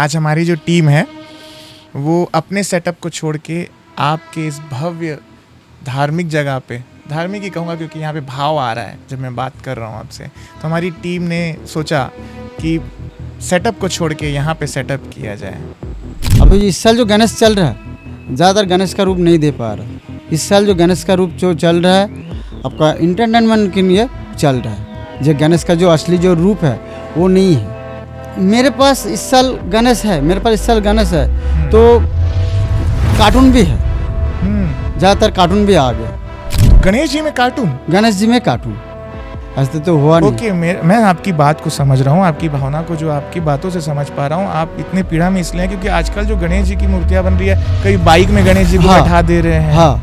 आज हमारी जो टीम है वो अपने सेटअप को छोड़ के आपके इस भव्य धार्मिक जगह पे, धार्मिक ही कहूँगा क्योंकि यहाँ पे भाव आ रहा है जब मैं बात कर रहा हूँ आपसे, तो हमारी टीम ने सोचा कि सेटअप को छोड़ के यहाँ पे सेटअप किया जाए। अब इस साल जो गणेश चल रहा है ज़्यादातर गणेश का रूप नहीं दे पा रहा। इस साल जो गणेश का रूप जो चल रहा है आपका इंटरटेनमेंट के लिए चल रहा है। जो गणेश का जो असली जो रूप है वो नहीं है। मेरे पास इस साल गणेश है, तो कार्टून भी है, ज़्यादातर कार्टून भी आ गया। गणेश जी में कार्टून? गणेश जी में कार्टून ऐसे तो हुआ नहीं। ओके, मैं आपकी बात को समझ रहा हूँ, आपकी भावना को जो आपकी बातों से समझ पा रहा हूँ। आप इतने पीड़ा में इसलिए क्योंकि आजकल जो गणेश जी की मूर्तियाँ बन रही है, कई बाइक में गणेश जी को बैठा दे रहे हैं। हाँ।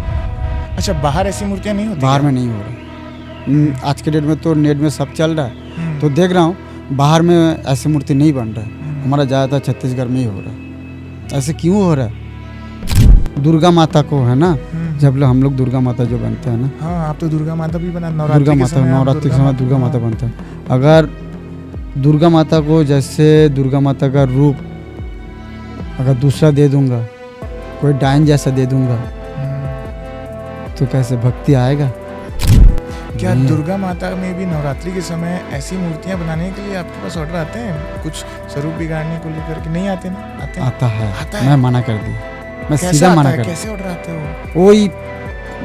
अच्छा, बाहर ऐसी मूर्तियाँ नहीं होती? बाहर में नहीं हो रहा। आज के डेट में तो नेट में सब चल रहा है, तो देख रहा हूँ बाहर में ऐसी मूर्ति नहीं बन रहा है। हमारा ज़्यादातर छत्तीसगढ़ में ही हो रहा है। ऐसे क्यों हो रहा है? दुर्गा माता को है ना, जब हम लोग दुर्गा माता जो बनते हैं ना। हाँ, आप तो दुर्गा माता भी बना, नवरात्रि के समय दुर्गा माता बनता है। अगर दुर्गा माता को जैसे दुर्गा माता का रूप अगर दूसरा दे दूंगा, कोई डायन जैसा दे दूंगा, तो कैसे भक्ति आएगा? क्या दुर्गा माता में भी नवरात्रि के समय ऐसी मूर्तियां बनाने के लिए आपके पास ऑर्डर आते हैं? कुछ स्वरूप बिगाड़ने को लेकर के नहीं आते ना? आता है। मैं मना कर दी, मैं सीधा मना कर। कैसे ऑर्डर आते हो? वही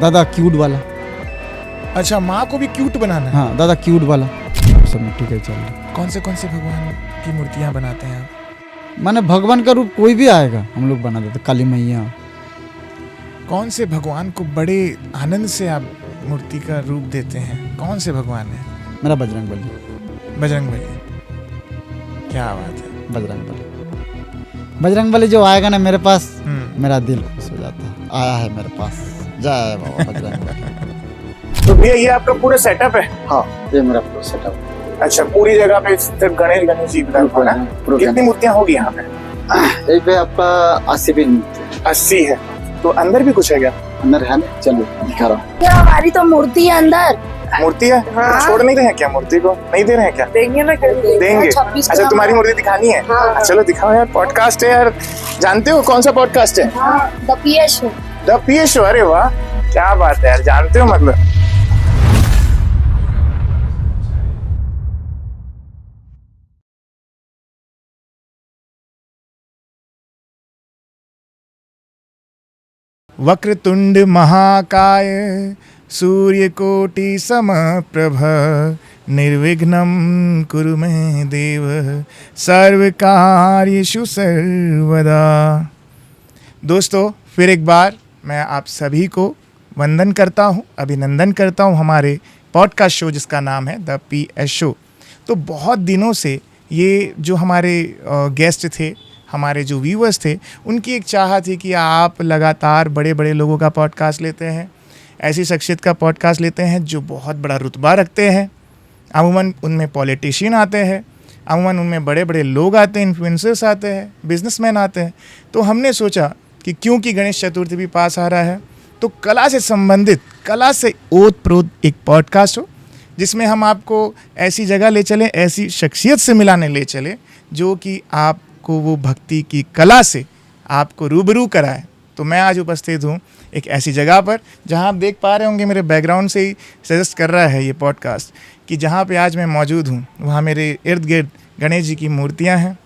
दादा क्यूट वाला। अच्छा, माँ को भी क्यूट बनाना है? हाँ दादा क्यूट वाला सब मिट्टी का चल रहा है। कौन से भगवान की मूर्तियाँ बनाते हैं आप? माने भगवान का रूप कोई भी आएगा हम लोग बना देते। काली मैया। कौन से भगवान को बड़े आनंद से आप मूर्ति का रूप देते हैं? कौन से भगवान है? मेरा बजरंगबली। बजरंगबली, क्या बात है। बजरंगबली जो आएगा ना मेरे पास, मेरा दिल खुश हो जाता है। आया है मेरे पास, जय बाबा बजरंगबली। तो भैया ये आपका पूरा सेटअप है? हाँ, ये मेरा पूरा सेटअप है। अच्छा, पूरी जगह पे सिर्फ गणेश जी का है ना? कितनी मूर्तियाँ होगी यहाँ पे? एक पे आपका 80 भी मूर्ति। 80 है? तो अंदर भी कुछ है क्या? अंदर है ना, चलो दिखा रहा हूँ। हमारी तो मूर्ति है अंदर। मूर्ति है? हाँ। छोड़ नहीं रहे हैं क्या मूर्ति को? नहीं दे रहे हैं क्या? देंगे ना, देंगे। अच्छा, तुम्हारी मूर्ति दिखानी है? हाँ। चलो दिखाओ यार, पॉडकास्ट है यार। जानते हो कौन सा पॉडकास्ट है? The PS show. The PS show, अरे वाह, क्या बात है यार, जानते हो मतलब। वक्रतुंड महाकाय सूर्यकोटि समप्रभ निर्विघ्नं कुरु मे देव सर्वकार्येषु सर्वदा। दोस्तों, फिर एक बार मैं आप सभी को वंदन करता हूँ, अभिनंदन करता हूँ हमारे पॉडकास्ट शो जिसका नाम है द पीएस शो। तो बहुत दिनों से ये जो हमारे गेस्ट थे, हमारे जो व्यूअर्स थे, उनकी एक चाह थी कि आप लगातार बड़े बड़े लोगों का पॉडकास्ट लेते हैं, ऐसी शख्सियत का पॉडकास्ट लेते हैं जो बहुत बड़ा रुतबा रखते हैं। अमूमन उनमें पॉलिटिशियन आते हैं, अमूमन उनमें बड़े बड़े लोग आते हैं, इन्फ्लुएंसर्स आते हैं, बिजनेसमैन आते हैं। तो हमने सोचा कि क्योंकि गणेश चतुर्थी भी पास आ रहा है, तो कला से संबंधित, कला से ओत-प्रोत एक पॉडकास्ट हो जिसमें हम आपको ऐसी जगह ले चलें, ऐसी शख्सियत से मिलाने ले चलें जो कि आपको वो भक्ति की कला से आपको रूबरू कराए। तो मैं आज उपस्थित हूँ एक ऐसी जगह पर जहाँ आप देख पा रहे होंगे, मेरे बैकग्राउंड से ही सजेस्ट कर रहा है ये पॉडकास्ट कि जहाँ पे आज मैं मौजूद हूँ वहाँ मेरे इर्द गिर्द गणेश जी की मूर्तियाँ हैं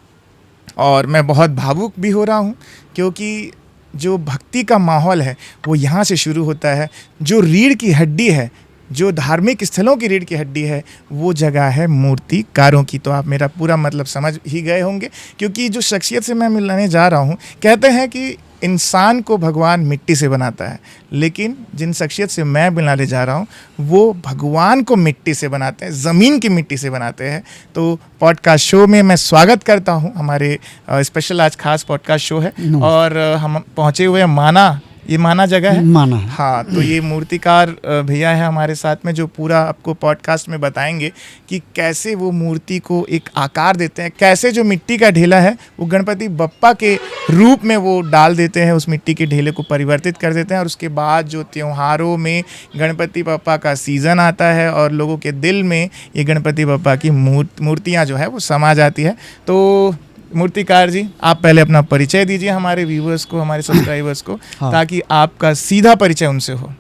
और मैं बहुत भावुक भी हो रहा हूँ क्योंकि जो भक्ति का माहौल है वो यहाँ से शुरू होता है। जो रीढ़ की हड्डी है, जो धार्मिक स्थलों की रीढ़ की हड्डी है, वो जगह है मूर्तिकारों की। तो आप मेरा पूरा मतलब समझ ही गए होंगे क्योंकि जो शख्सियत से मैं मिलने जा रहा हूँ, कहते हैं कि इंसान को भगवान मिट्टी से बनाता है, लेकिन जिन शख्सियत से मैं मिलाने जा रहा हूँ वो भगवान को मिट्टी से बनाते हैं, ज़मीन की मिट्टी से बनाते हैं। तो पॉडकास्ट शो में मैं स्वागत करता हूँ, हमारे स्पेशल आज खास पॉडकास्ट शो है और हम पहुँचे हुए हैं माना, ये माना जगह है, माना। हाँ, तो ये मूर्तिकार भैया है हमारे साथ में जो पूरा आपको पॉडकास्ट में बताएंगे कि कैसे वो मूर्ति को एक आकार देते हैं, कैसे जो मिट्टी का ढेला है वो गणपति बप्पा के रूप में वो डाल देते हैं, उस मिट्टी के ढेले को परिवर्तित कर देते हैं और उसके बाद जो त्योहारों में गणपति बप्पा का सीज़न आता है और लोगों के दिल में ये गणपति बप्पा की मूर्तियाँ जो है वो समा जाती है। तो मूर्तिकार जी, आप पहले अपना परिचय दीजिए हमारे व्यूवर्स को, हमारे सब्सक्राइबर्स को, हाँ। ताकि आपका सीधा परिचय उनसे हो।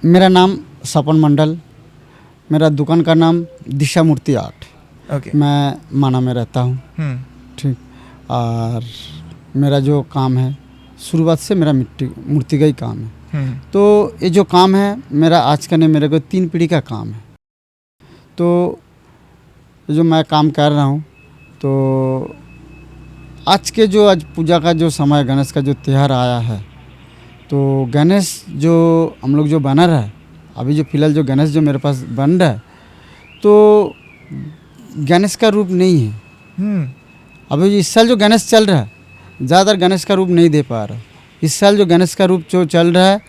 मेरा नाम सपन मंडल, मेरा दुकान का नाम दिशा मूर्ति आर्ट, ओके। मैं माना में रहता हूँ। ठीक। और मेरा जो काम है शुरुआत से मेरा मूर्ति का ही काम है। तो ये जो काम है मेरा आज का नहीं, मेरे को 3 पीढ़ी का काम है। तो जो मैं काम कर रहा हूँ, तो आज पूजा का जो समय, गणेश का जो त्यौहार आया है, तो गणेश जो हम लोग जो बना रहा है अभी, जो फिलहाल जो गणेश जो मेरे पास बन रहा है, तो गणेश का रूप नहीं है। अभी इस साल जो गणेश चल रहा है, ज़्यादातर गणेश का रूप नहीं दे पा रहा। इस साल जो गणेश का रूप जो चल रहा है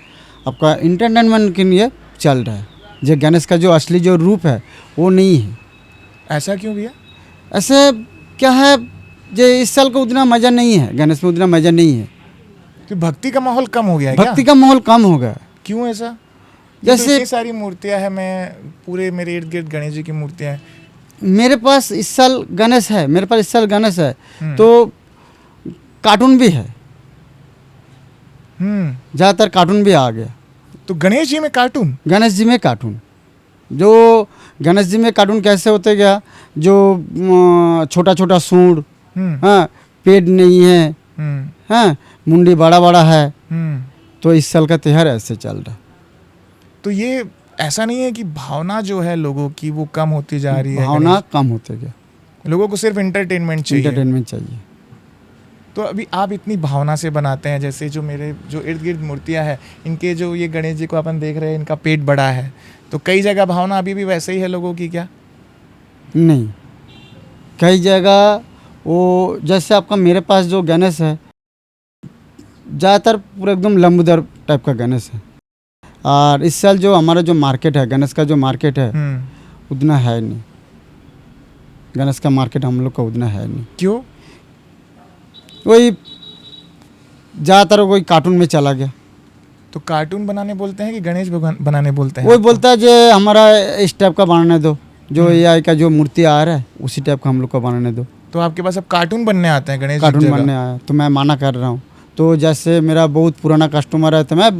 आपका एंटरटेनमेंट के लिए चल रहा है। जो गणेश का जो असली जो रूप है वो नहीं है। ऐसा क्यों भैया? ऐसे क्या है, जो इस साल का उतना मज़ा नहीं है, गणेश में उतना मज़ा नहीं है। तो भक्ति का माहौल कम हो गया है क्या? भक्ति का माहौल कम हो गया। क्यों ऐसा? जैसे तो इतनी सारी मूर्तियां हैं, मेरे इर्द गिर्द गणेश जी की मूर्तियां हैं। मेरे पास इस साल गणेश है, तो कार्टून भी है, ज़्यादातर कार्टून भी आ गया। तो गणेश जी में कार्टून? गणेश जी में कार्टून, जो गणेश जी में कार्टून कैसे होते क्या, जो छोटा छोटा सूंड, हाँ, पेट नहीं है, हाँ, मुंडी बड़ा बड़ा है। तो इस साल का त्यौहार ऐसे चल रहा है। तो ये ऐसा नहीं है कि भावना जो है लोगों की वो कम होती जा रही है? भावना कम होते गया, लोगों को सिर्फ एंटरटेनमेंट चाहिए। तो अभी आप इतनी भावना से बनाते हैं, जैसे जो मेरे जो इर्द गिर्द मूर्तियां हैं, इनके जो ये गणेश जी को अपन देख रहे हैं, इनका पेट बड़ा है, तो कई जगह भावना अभी भी वैसे ही है लोगों की क्या? नहीं, कई जगह वो, जैसे आपका मेरे पास जो गणेश है ज़्यादातर पूरा एकदम लंबोदर टाइप का गणेश है। और इस साल जो हमारा जो मार्केट है, गणेश का जो मार्केट है उतना है नहीं। गणेश का मार्केट हम लोग का उतना है नहीं। क्यों? वही ज़्यादातर कोई कार्टून में चला गया। तो कार्टून बनाने बोलते हैं कि गणेश भगवान बनाने बोलते हैं? वही बोलता है जो हमारा इस टाइप का बनाने दो, जो AI का जो मूर्ति आ रहा है उसी टाइप का हम लोग को बनाने दो। तो आपके पास अब कार्टून बनने आते हैं गणेश? कार्टून बनने आया तो मैं माना कर रहा हूँ। तो जैसे मेरा बहुत पुराना कस्टमर है, तो मैं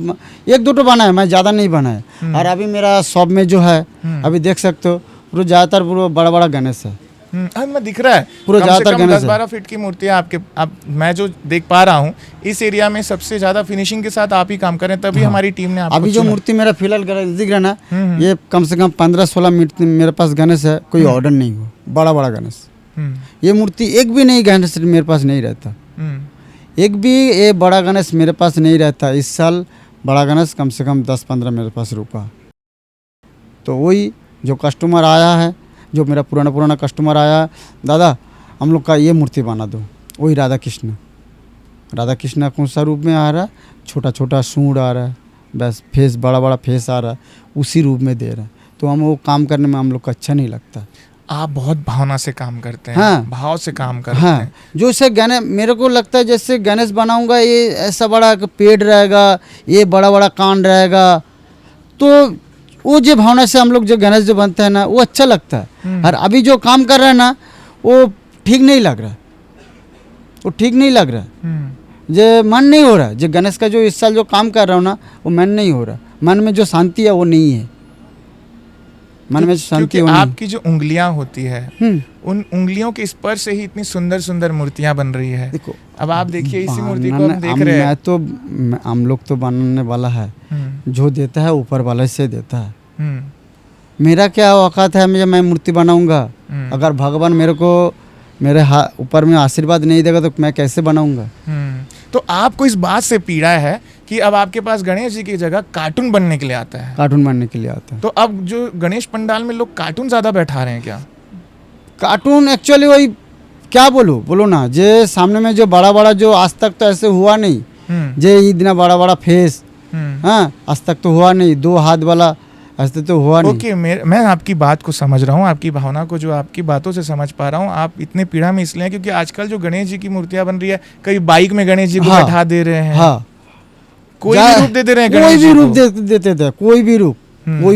1-2 तो बना है, मैं ज़्यादा नहीं बना है। और अभी मेरा शॉप में जो है, अभी देख सकते हो पूरा ज़्यादातर पूरा बड़ा बड़ा गणेश है। मैं दिख रहा है पूरा ज़्यादातर गणेश 10-12 फीट की मूर्तियाँ आपके, मैं जो देख पा रहा हूँ इस एरिया में सबसे ज़्यादा फिनिशिंग के साथ आप ही काम करें, तभी हमारी टीम ने आपको अभी जो मूर्ति मेरा फिलहाल दिख रहा है ना, ये कम से कम 15-16 मिनट मेरे पास गणेश है, कोई ऑर्डर नहीं हो, बड़ा बड़ा गणेश। ये मूर्ति एक भी नहीं गणेश मेरे पास नहीं रहता, एक भी ये बड़ा गणेश मेरे पास नहीं रहता। इस साल बड़ा गणेश कम से कम 10-15 मेरे पास रुका। तो वही जो कस्टमर आया है, जो मेरा पुराना कस्टमर आया, दादा हम लोग का ये मूर्ति बना दो, वही राधा कृष्ण कौन सा रूप में आ रहा है, छोटा छोटा सूंड आ रहा है, बस फेस बड़ा बड़ा फेस आ रहा है, उसी रूप में दे रहा है। तो हम वो काम करने में हम लोग को अच्छा नहीं लगता। आप बहुत भावना से काम करते हैं। हाँ, भाव से काम करते हाँ, हैं। जो से गणेश मेरे को लगता है जैसे गणेश बनाऊंगा, ये ऐसा बड़ा पेड़ रहेगा, ये बड़ा बड़ा कान रहेगा, तो वो जो भावना से हम लोग जो गणेश जो बनते हैं ना, वो अच्छा लगता है। और अभी जो काम कर रहे हैं ना, वो ठीक नहीं लग रहा, जो मन नहीं हो रहा। जो गणेश का जो इस साल जो काम कर रहा हूँ ना, वो मन नहीं हो रहा, मन में जो शांति है वो नहीं है, मन में शांति हो नहीं। आपकी जो उंगलियां होती है, उन उंगलियों के स्पर्श से ही इतनी सुंदर सुंदर मूर्तियां बन रही है। देखो अब आप देखिए इसी मूर्ति को हम देख रहे हैं। हम लोग तो बनाने वाला है, जो देता है ऊपर वाले से देता है। मेरा क्या औकात है, मैं मूर्ति बनाऊंगा, अगर भगवान मेरे ऊपर में आशीर्वाद नहीं देगा तो मैं कैसे बनाऊंगा। तो आपको इस बात से पीड़ा है कि अब आपके पास गणेश जी की जगह कार्टून बनने के लिए आता है। तो अब जो गणेश पंडाल में लोग कार्टून ज्यादा बैठा रहे हैं क्या? कार्टून एक्चुअली वही क्या बोलो ना, जे सामने में जो बड़ा बड़ा जो आज तक तो ऐसे हुआ नहीं, जे इतना बड़ा बड़ा फेस, हाँ, आज तक तो हुआ नहीं, 2 हाथ वाला ऐसे तो हुआ नहीं। ओके, मैं आपकी बात को समझ रहा हूँ, आपकी भावना को जो आपकी बातों से समझ पा रहा हूँ। आप इतने पीड़ा में इसलिए क्योंकि आजकल जो गणेश जी की मूर्तियां बन रही है, कई बाइक में गणेश जी को बैठा दे रहे हैं। हाँ, कोई भी रूप दे रहे हैं, कोई भी रूप देते थे, कोई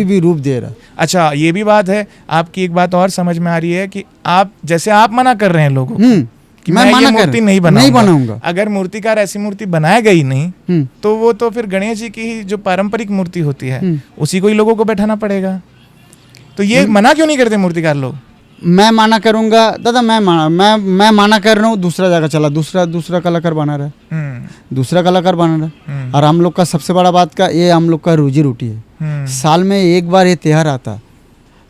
भी रूप दे रहा। अच्छा, ये भी बात है। आपकी एक बात और समझ में आ रही है कि आप जैसे आप मना कर रहे हैं लोगों को, कि मैं मैं ये माना कर मूर्ति नहीं नहीं बनाऊंगा। बनाऊंगा। अगर मूर्तिकार ऐसी मूर्ति बनाएगा ही नहीं हम्म, तो वो तो फिर गणेश जी की ही जो पारंपरिक मूर्ति होती है हम्म। उसी को ही लोगों को बैठाना पड़ेगा। तो ये मना क्यों नहीं करते मूर्तिकार लोग? मैं माना करूंगा दादा, मैं माना कर रहा हूँ, दूसरा जगह चला, दूसरा कलाकार बना रहा है, दूसरा कलाकार बना रहा है। और हम लोग का सबसे बड़ा बात का ये हम लोग का रोजी रोटी है। साल में एक बार ये त्योहार आता,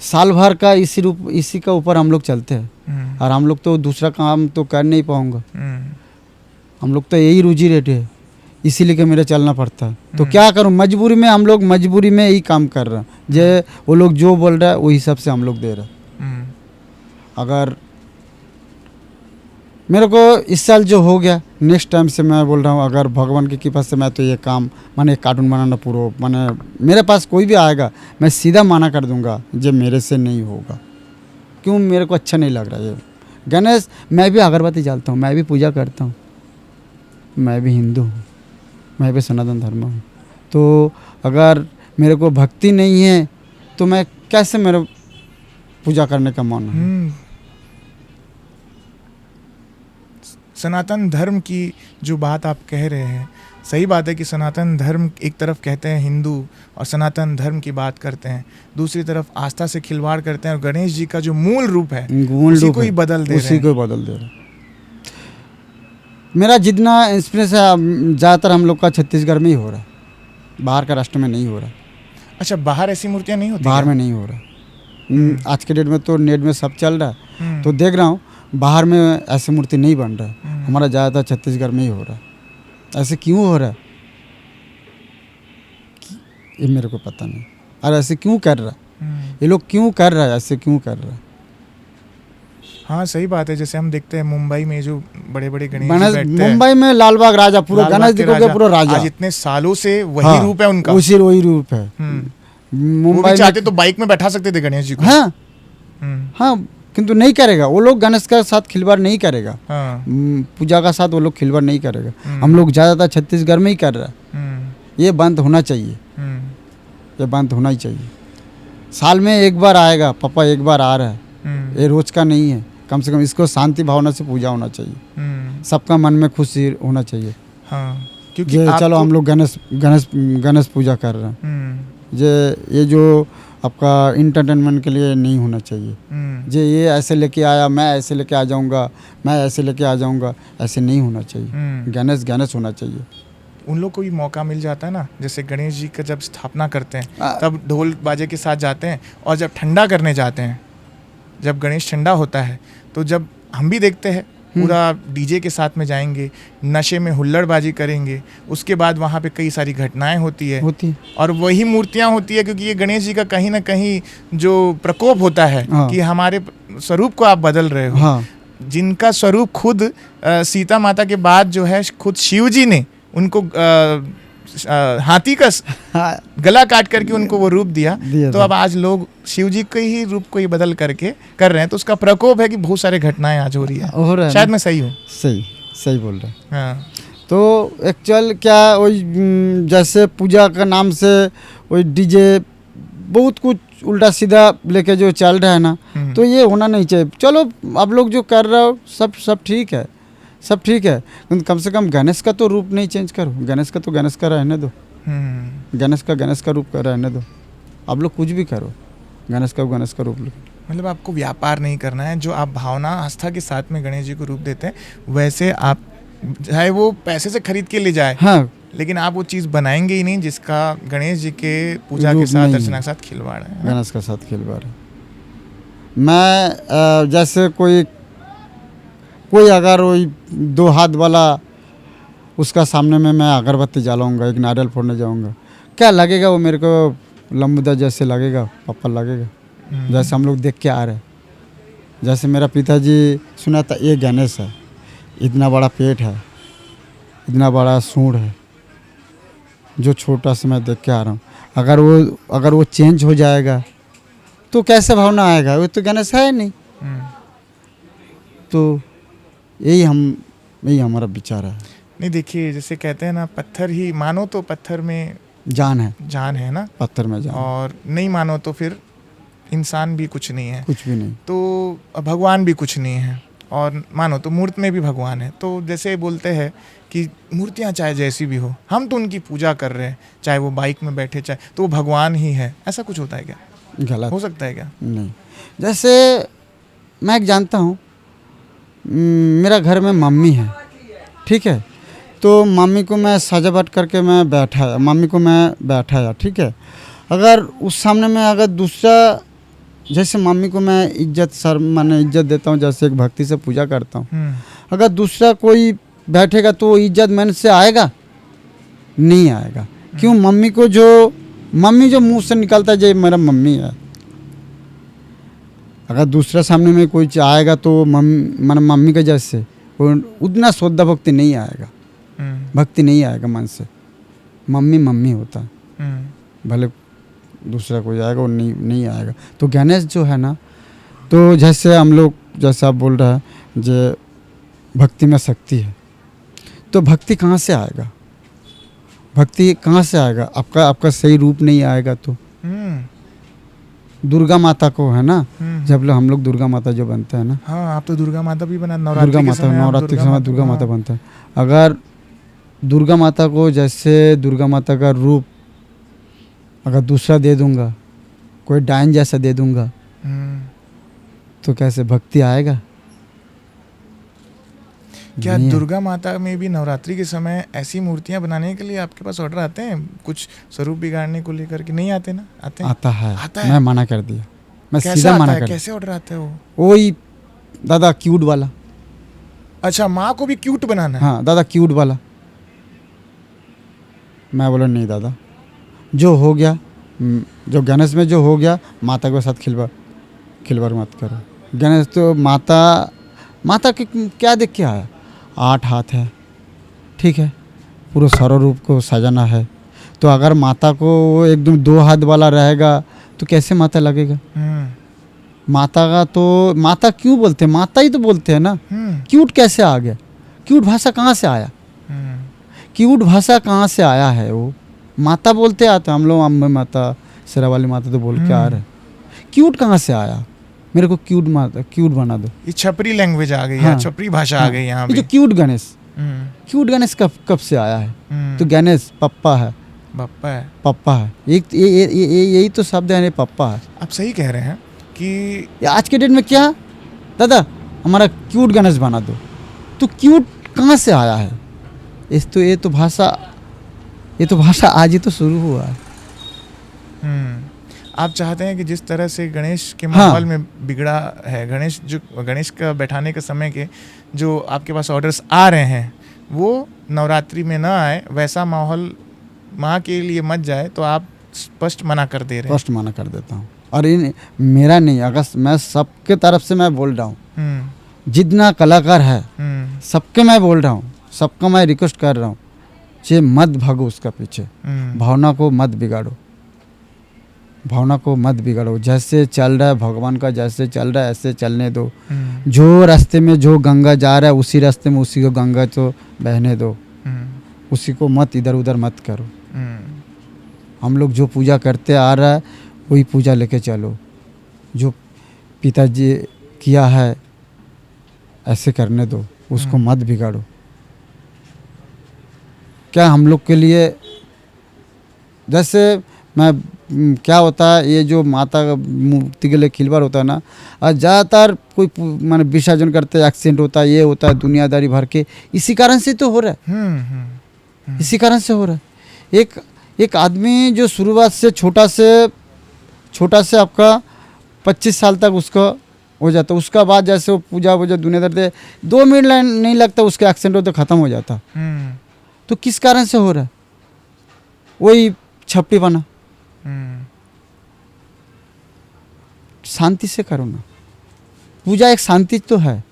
साल भर का इसी का ऊपर हम लोग चलते हैं। और हम लोग तो दूसरा काम तो कर नहीं पाऊंगा, हम लोग तो यही रोजी रेट है, इसीलिए कि मेरा चलना पड़ता है। तो क्या करूं, मजबूरी में हम लोग मजबूरी में यही काम कर रहे हैं। जे वो लोग जो बोल रहा है वही हिसाब से हम लोग दे रहे हैं। अगर मेरे को इस साल जो हो गया, नेक्स्ट टाइम से मैं बोल रहा हूँ, अगर भगवान की कृपा से मैं तो ये काम माने कार्टून बनाना पूरा माने मेरे पास कोई भी आएगा मैं सीधा माना कर दूंगा, जो मेरे से नहीं होगा। क्यों, मेरे को अच्छा नहीं लग रहा है। गणेश, मैं भी अगरबत्ती जलाता हूँ, मैं भी पूजा करता हूँ, मैं भी हिंदू हूँ, मैं भी सनातन धर्म हूँ। तो अगर मेरे को भक्ति नहीं है तो मैं कैसे मेरे पूजा करने का मन है। सनातन धर्म की जो बात आप कह रहे हैं, सही बात है कि सनातन धर्म एक तरफ कहते हैं हिंदू और सनातन धर्म की बात करते हैं, दूसरी तरफ आस्था से खिलवाड़ करते हैं और गणेश जी का जो मूल रूप है उसी को ही बदल दे रहे हैं। उसी को बदल दे रहे। मेरा जितना एक्सपीरियंस है ज़्यादातर हम लोग का छत्तीसगढ़ में ही हो रहा है, बाहर का राष्ट्र में नहीं हो रहा। अच्छा, बाहर ऐसी मूर्तियाँ नहीं होती? बाहर में नहीं हो रहा। आज के डेट में तो नेट में सब चल रहा है, तो देख रहा हूँ बाहर में ऐसी मूर्ति नहीं बन रहा है, हमारा ज़्यादातर छत्तीसगढ़ में ही हो रहा है। ऐसे क्यों हो रहा है ये मेरे को पता नहीं। और ऐसे क्यों कर रहा है ये लोग, क्यों कर रहा है, ऐसे क्यों कर रहा है? हाँ सही बात है। जैसे हम देखते हैं मुंबई में जो बड़े बड़े गणेश जी बैठते हैं, मुंबई में लालबाग राजा, पूरा गणेश जी को पूरा राजा, आज इतने सालों से वही रूप है उनका, वही रूप है। मुंबई चाहते तो बाइक में बैठा सकते थे गणेश जी को। हाँ हाँ, किंतु नहीं करेगा वो लोग, गणेश का साथ खिलवाड़ नहीं करेगा। पूजा का साथ वो लोग खिलवाड़ नहीं करेगा। हम लोग ज़्यादातर छत्तीसगढ़ में ही कर रहा है। ये बंद होना चाहिए, ये बंद होना ही चाहिए। साल में एक बार आएगा, पापा एक बार आ रहा है, ये रोज का नहीं है। कम से कम इसको शांति भावना से पूजा होना चाहिए, सबका मन में खुशी होना चाहिए। क्योंकि चलो हम लोग गणेश पूजा कर रहे हैं, ये जो आपका इंटरटेनमेंट के लिए नहीं होना चाहिए। जे ये ऐसे लेके आया, मैं ऐसे लेके आ जाऊंगा, मैं ऐसे लेके आ जाऊंगा, ऐसे नहीं होना चाहिए। गणेश होना चाहिए। उन लोग को भी मौका मिल जाता है ना, जैसे गणेश जी का जब स्थापना करते हैं तब ढोल बाजे के साथ जाते हैं, और जब ठंडा करने जाते हैं, जब गणेश ठंडा होता है तो जब हम भी देखते हैं पूरा डीजे के साथ में जाएंगे, नशे में हुल्लड़बाजी करेंगे, उसके बाद वहाँ पे कई सारी घटनाएं होती है और वही मूर्तियाँ होती है। क्योंकि ये गणेश जी का कहीं ना कहीं जो प्रकोप होता है कि हमारे स्वरूप को आप बदल रहे हो, जिनका स्वरूप खुद सीता माता के बाद जो है खुद शिव जी ने उनको हाथी का गला काट करके उनको वो रूप दिया, तो अब आज लोग शिव जी के ही रूप को ही बदल करके कर रहे हैं। तो उसका प्रकोप है कि बहुत सारी घटनाएं आज हो रही है। शायद मैं सही हूँ? सही बोल रहे हैं। हाँ। तो एक्चुअल क्या वही जैसे पूजा का नाम से वही डीजे बहुत कुछ उल्टा सीधा लेके जो चल रहा है ना, तो ये होना नहीं चाहिए। चलो आप लोग जो कर रहे हो सब ठीक है, सब ठीक है, कम से कम गणेश का तो रूप नहीं चेंज करो। गणेश का रहने दो, गणेश का रूप रहने दो। आप लोग कुछ भी करो, गणेश का रूप लो। मतलब आपको व्यापार नहीं करना है, जो आप भावना आस्था के साथ में गणेश जी को रूप देते हैं वैसे आप, चाहे वो पैसे से खरीद के ले जाए, हाँ, लेकिन आप वो चीज़ बनाएंगे ही नहीं जिसका गणेश जी के पूजा के साथ, अर्चना के साथ खिलवाड़ है। गणेश के साथ खिलवाड़ है। मैं जैसे कोई अगर वही 2 हाथ वाला उसका सामने में मैं अगरबत्ती जलाऊंगा, एक नारियल फोड़ने जाऊंगा, क्या लगेगा? वो मेरे को लंबुदा जैसे लगेगा, पप्पा लगेगा। जैसे हम लोग देख के आ रहे हैं, जैसे मेरा पिताजी सुना था, ये गणेश है, इतना बड़ा पेट है, इतना बड़ा सूंड है, जो छोटा सा मैं देख के आ रहा हूँ। अगर वो चेंज हो जाएगा तो कैसे भावना आएगा? वो तो गणेश है नहीं। तो यही हमारा विचार है। नहीं देखिए, जैसे कहते हैं ना, पत्थर ही मानो तो पत्थर में जान है ना, पत्थर में जान, और नहीं मानो तो फिर इंसान भी कुछ नहीं है, कुछ भी नहीं, तो भगवान भी कुछ नहीं है। और मानो तो मूर्त में भी भगवान है। तो जैसे बोलते हैं कि मूर्तियाँ चाहे जैसी भी हो, हम तो उनकी पूजा कर रहे हैं, चाहे वो बाइक में बैठे चाहे, तो वो भगवान ही है। ऐसा कुछ होता है क्या? गलत हो सकता है क्या? नहीं। जैसे मैं एक जानता हूँ, मेरा घर में मम्मी है, ठीक है, तो मम्मी को मैं सजावट करके मैं बैठाया, मम्मी को मैं बैठाया, ठीक है। अगर उस सामने में अगर दूसरा, जैसे मम्मी को मैं इज्जत माने इज्जत देता हूँ, जैसे एक भक्ति से पूजा करता हूँ, अगर दूसरा कोई बैठेगा तो इज्जत मन से आएगा? नहीं आएगा। क्यों? मम्मी जो मुंह से निकलता है, जो मेरा मम्मी है। अगर दूसरा सामने में कोई आएगा तो मम्मी के जैसे उतना श्रद्धा भक्ति नहीं आएगा, भक्ति नहीं आएगा मन से। मम्मी मम्मी होता है, भले दूसरा कोई आएगा वो नहीं आएगा। तो गणेश जो है ना, तो जैसे हम लोग, जैसे आप बोल रहे हैं, जो भक्ति में शक्ति है, तो भक्ति कहाँ से आएगा? भक्ति कहाँ से आएगा? आपका सही रूप नहीं आएगा तो। दुर्गा माता को है ना, जब हम लोग दुर्गा माता जो बनते हैं ना, हाँ, आप तो दुर्गा माता भी बना, दुर्गा माता नवरात्रि के समय दुर्गा माता बनता है। अगर दुर्गा माता को, जैसे दुर्गा माता का रूप अगर दूसरा दे दूंगा, कोई डायन जैसा दे दूंगा, तो कैसे भक्ति आएगा? क्या दुर्गा माता में भी नवरात्रि के समय ऐसी मूर्तियां बनाने के लिए आपके पास ऑर्डर आते हैं, कुछ स्वरूप बिगाड़ने को लेकर के? नहीं आते ना? आते हैं? आता है, आता है। मैं मना कर दिया, मैं कैसे सीधा आता मना है? कर। कैसे ऑर्डर आते हैं वो? वही दादा क्यूट वाला। अच्छा, माँ को भी क्यूट बनाना है? हाँ दादा क्यूट वाला। मैं बोला नहीं दादा, जो हो गया, जो गणेश में जो हो गया, माता के साथ खिलवाड़ मत करो। गणेश तो माता के क्या देख के आया? 8 हाथ है, ठीक है, पूरे सर्व रूप को सजाना है। तो अगर माता को वो एकदम 2 हाथ वाला रहेगा तो कैसे माता लगेगा? माता का तो माता क्यों बोलते हैं? माता ही तो बोलते हैं ना। क्यूट कैसे आ गया? क्यूट भाषा कहाँ से आया? क्यूट भाषा कहाँ से आया है? वो माता बोलते आते, हम लोग अम्बे माता, शेरा वाली माता तो बोल के आ रहे। क्यूट कहाँ से आया? मेरे को क्यूट बना दो। ये छपरी लैंग्वेज आ गई, हाँ, छपरी भाषा आ गई यहाँ ये पे। जो क्यूट गणेश कब से आया है? तो गणेश पप्पा है, पप्पा है, यही तो शब्द है, पप्पा है। आप सही कह रहे हैं कि आज के डेट में क्या दादा, हमारा क्यूट गणेश बना दो। तो क्यूट कहाँ से आया है? ये तो भाषा आज ही तो शुरू हुआ है। आप चाहते हैं कि जिस तरह से गणेश के माहौल में बिगड़ा है, गणेश का बैठाने के समय के जो आपके पास ऑर्डर्स आ रहे हैं, वो नवरात्रि में ना आए, वैसा माहौल माँ के लिए मत जाए, तो आप स्पष्ट मना कर दे रहे हैं? स्पष्ट मना कर देता हूँ। और मेरा नहीं, अगर मैं सबके तरफ से मैं बोल रहा हूँ, जितना कलाकार है सबके मैं बोल रहा हूँ, सबका मैं रिक्वेस्ट कर रहा हूँ, जे मत भागो उसका पीछे, भावना को मत बिगाड़ो, भावना को मत बिगाड़ो। जैसे चल रहा है भगवान का, जैसे चल रहा है ऐसे चलने दो। जो रास्ते में जो गंगा जा रहा है, उसी रास्ते में उसी को गंगा तो बहने दो, उसी को मत इधर उधर मत करो। हम लोग जो पूजा करते आ रहा है वही पूजा लेके चलो। जो पिताजी किया है ऐसे करने दो, उसको मत बिगाड़ो। क्या हम लोग के लिए, जैसे मैं क्या होता है, ये जो माता मूर्ति के लिए खिलवाड़ होता है ना, और ज़्यादातर कोई माने विसर्जन करते एक्सीडेंट होता है, ये होता है, दुनियादारी भर के, इसी कारण से तो हो रहा है। इसी कारण से हो रहा है। एक आदमी जो शुरुआत से छोटा से आपका 25 साल तक उसका हो जाता, उसका बाद जैसे वो पूजा दुनियादारी 2 मिनट नहीं लगता, उसके एक्सीडेंट होता ख़त्म हो जाता। तो किस कारण से हो रहा है? वही छपटी बना। शांति से करो ना, पूजा एक शांति तो है,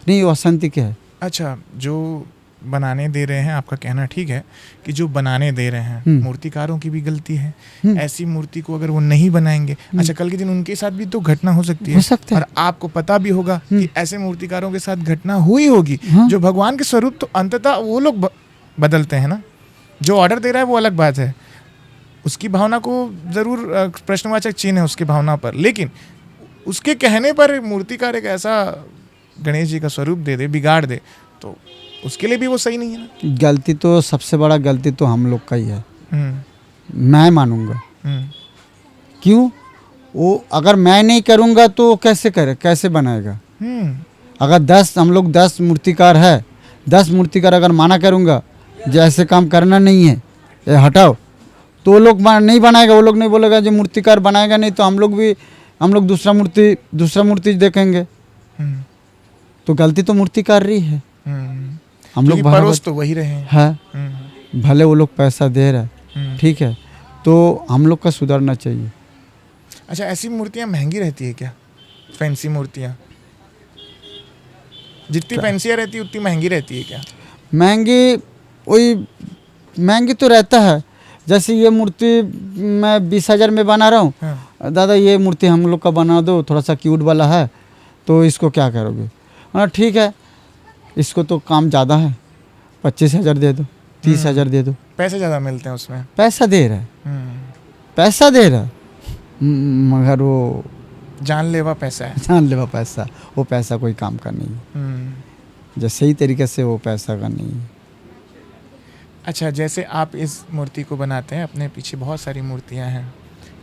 नहीं वो अशांति क्या है? अच्छा, जो बनाने दे रहे हैं, आपका कहना ठीक है कि जो बनाने दे रहे हैं, मूर्तिकारों की भी गलती है। ऐसी मूर्ति को अगर वो नहीं बनाएंगे, अच्छा कल के दिन उनके साथ भी तो घटना हो सकती है, और आपको पता भी होगा कि ऐसे मूर्तिकारों के साथ घटना हुई होगी। जो भगवान के स्वरूप तो अंततः वो लोग बदलते हैं ना, जो ऑर्डर दे रहा है वो अलग बात है, उसकी भावना को ज़रूर प्रश्नवाचक चिन्ह है उसकी भावना पर, लेकिन उसके कहने पर मूर्तिकार एक ऐसा गणेश जी का स्वरूप दे दे, बिगाड़ दे, तो उसके लिए भी वो सही नहीं है ना। गलती तो सबसे बड़ा गलती तो हम लोग का ही है, हम्म, मैं मानूंगा। हम्म, क्यों? वो अगर मैं नहीं करूँगा तो वो कैसे करे, कैसे बनाएगा? हम्म, अगर 10 हम लोग 10 मूर्तिकार है, 10 मूर्तिकार अगर माना करूँगा जैसे काम करना नहीं है, ये हटाओ, तो वो लोग नहीं बनाएगा। वो लोग नहीं बोलेगा, जो मूर्तिकार बनाएगा नहीं तो हम लोग दूसरा मूर्ति देखेंगे। हम्म, तो गलती तो मूर्तिकार रही है। हम्म। हम लोग क्योंकि परोस तो वही रहे हैं। है, हम्म, भले वो लोग पैसा दे रहे हैं, हम्म। ठीक है, तो हम लोग का सुधरना चाहिए। अच्छा, ऐसी मूर्तियाँ महंगी रहती है क्या? फैंसी मूर्तियाँ जितनी फैंसियाँ रहती है उतनी महंगी रहती है क्या? महंगी तो रहता है। जैसे ये मूर्ति मैं 20,000 में बना रहा हूँ, हाँ। दादा ये मूर्ति हम लोग का बना दो, थोड़ा सा क्यूट वाला है, तो इसको क्या करोगे? हाँ ठीक है, इसको तो काम ज़्यादा है, 25,000 दे दो, 30,000 दे दो। पैसे ज़्यादा मिलते हैं उसमें। पैसा दे रहा है, हम्म, पैसा दे रहा है, मगर वो जानलेवा पैसा है। जान लेवा पैसा, वो पैसा कोई काम का नहीं है, हम्म। जो सही तरीके से वो पैसा का नहीं है। अच्छा, जैसे आप इस मूर्ति को बनाते हैं, अपने पीछे बहुत सारी मूर्तियां हैं,